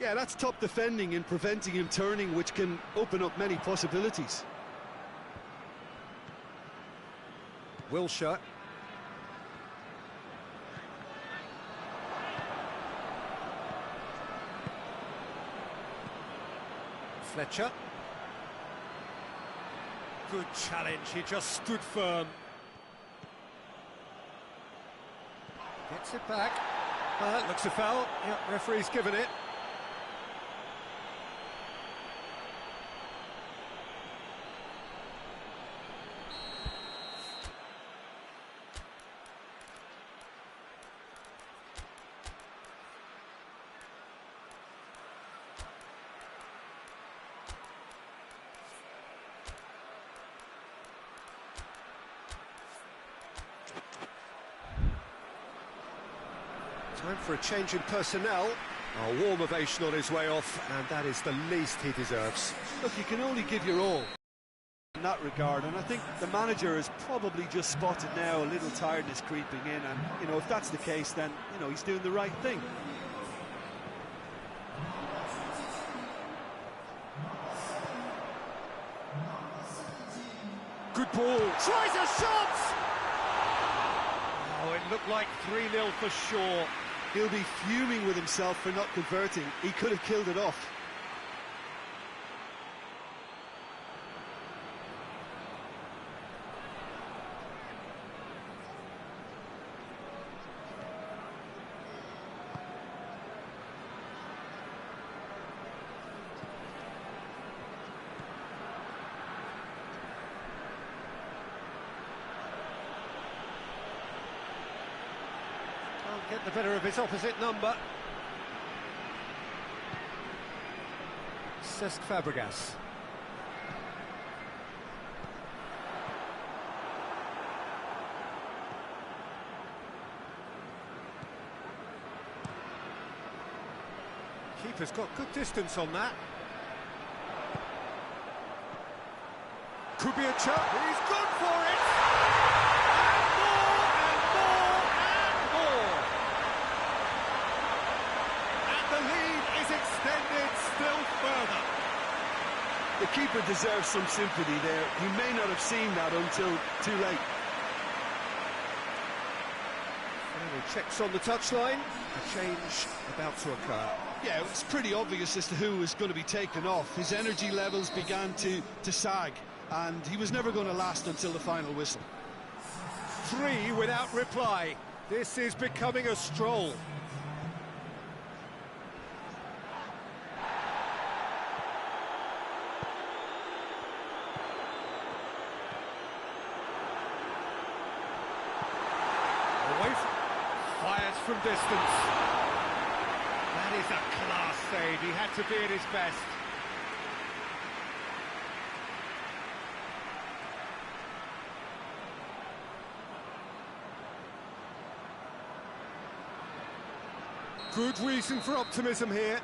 Yeah, that's top defending and preventing him turning, which can open up many possibilities. Wilshere. Fletcher. Good challenge, he just stood firm. Gets it back. Looks a foul. Yeah, referee's given it. Time for a change in personnel. A warm ovation on his way off, and that is the least he deserves. Look, you can only give your all in that regard, and I think the manager has probably just spotted now a little tiredness creeping in, and, you know, if that's the case, then, you know, he's doing the right thing. Good ball. Tries a shot! Oh, it looked like 3-0 for sure. He'll be fuming with himself for not converting. He could have killed it off. Get the better of his opposite number. Cesc Fabregas. Keeper's got good distance on that. Could be a chance. He's gone for it! The keeper deserves some sympathy there. He may not have seen that until too late. Final checks on the touchline. A change about to occur. Yeah, it was pretty obvious as to who was going to be taken off. His energy levels began to sag, and he was never going to last until the final whistle. 3 without reply. This is becoming a stroll. Fires from distance. That is a class save. He had to be at his best. Good reason for optimism here.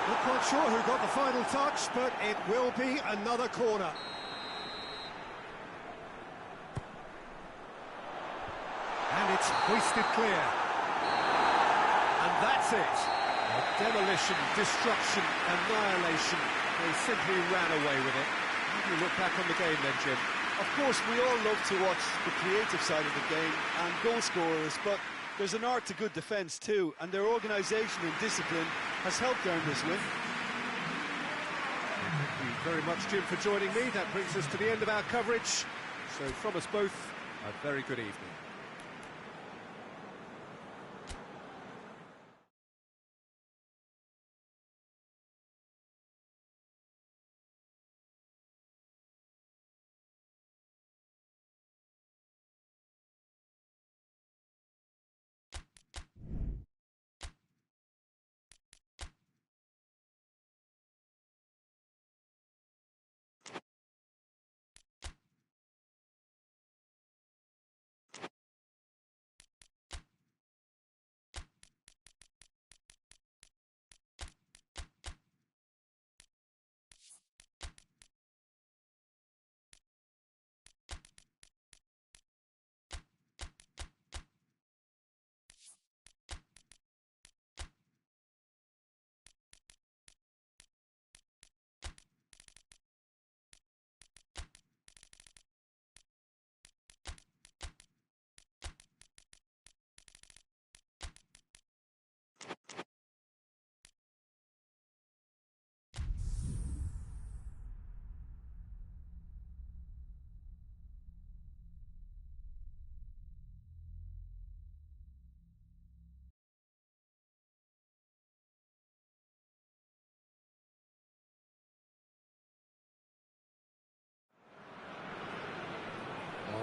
Not quite sure who got the final touch, but it will be another corner. And it's hoisted clear. And that's it. Demolition, destruction, annihilation. They simply ran away with it. How do you look back on the game then, Jim? Of course, we all love to watch the creative side of the game and goal scorers, but there's an art to good defence too, and their organisation and discipline has helped earn this win. Thank you very much, Jim, for joining me. That brings us to the end of our coverage. So from us both, a very good evening.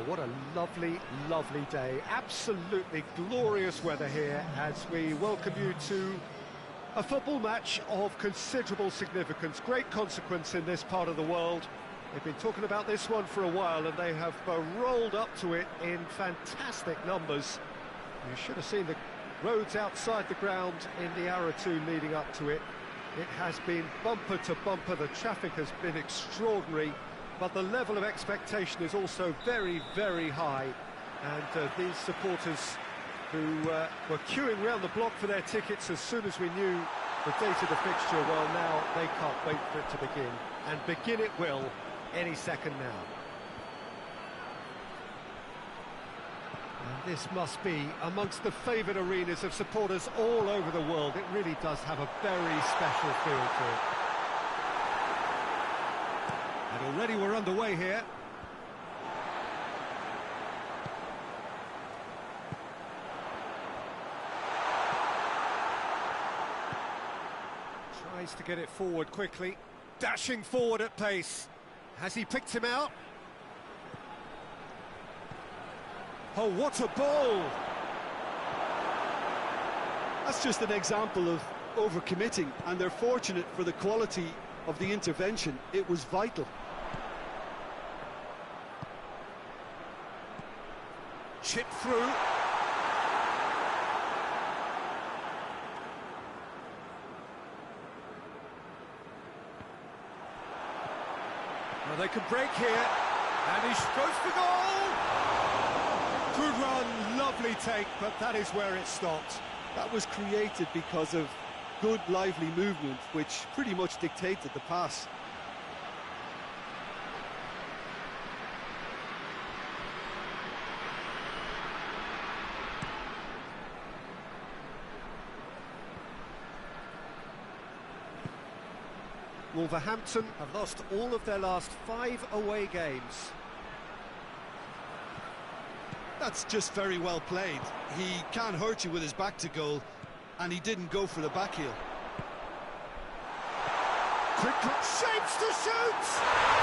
What a lovely, lovely day. Absolutely glorious weather here as we welcome you to a football match of considerable significance, great consequence in this part of the world. They've been talking about this one for a while and they have rolled up to it in fantastic numbers. You should have seen the roads outside the ground in the hour or two leading up to it. It has been bumper to bumper, the traffic has been extraordinary. But the level of expectation is also very, very high. And these supporters who were queuing round the block for their tickets as soon as we knew the date of the fixture, well, now they can't wait for it to begin. And begin it will any second now. And this must be amongst the favoured arenas of supporters all over the world. It really does have a very special feel to it. And already we're underway here. Tries to get it forward quickly. Dashing forward at pace. Has he picked him out? Oh, what a ball! That's just an example of overcommitting, and they're fortunate for the quality of the intervention. It was vital. Chip through. Well, they can break here, and he goes for goal! Good run, lovely take, but that is where it stopped. That was created because of good, lively movement, which pretty much dictated the pass. Wolverhampton have lost all of their last 5 away games. That's just very well played. He can't hurt you with his back to goal, and he didn't go for the back heel. Quick shapes to shoot!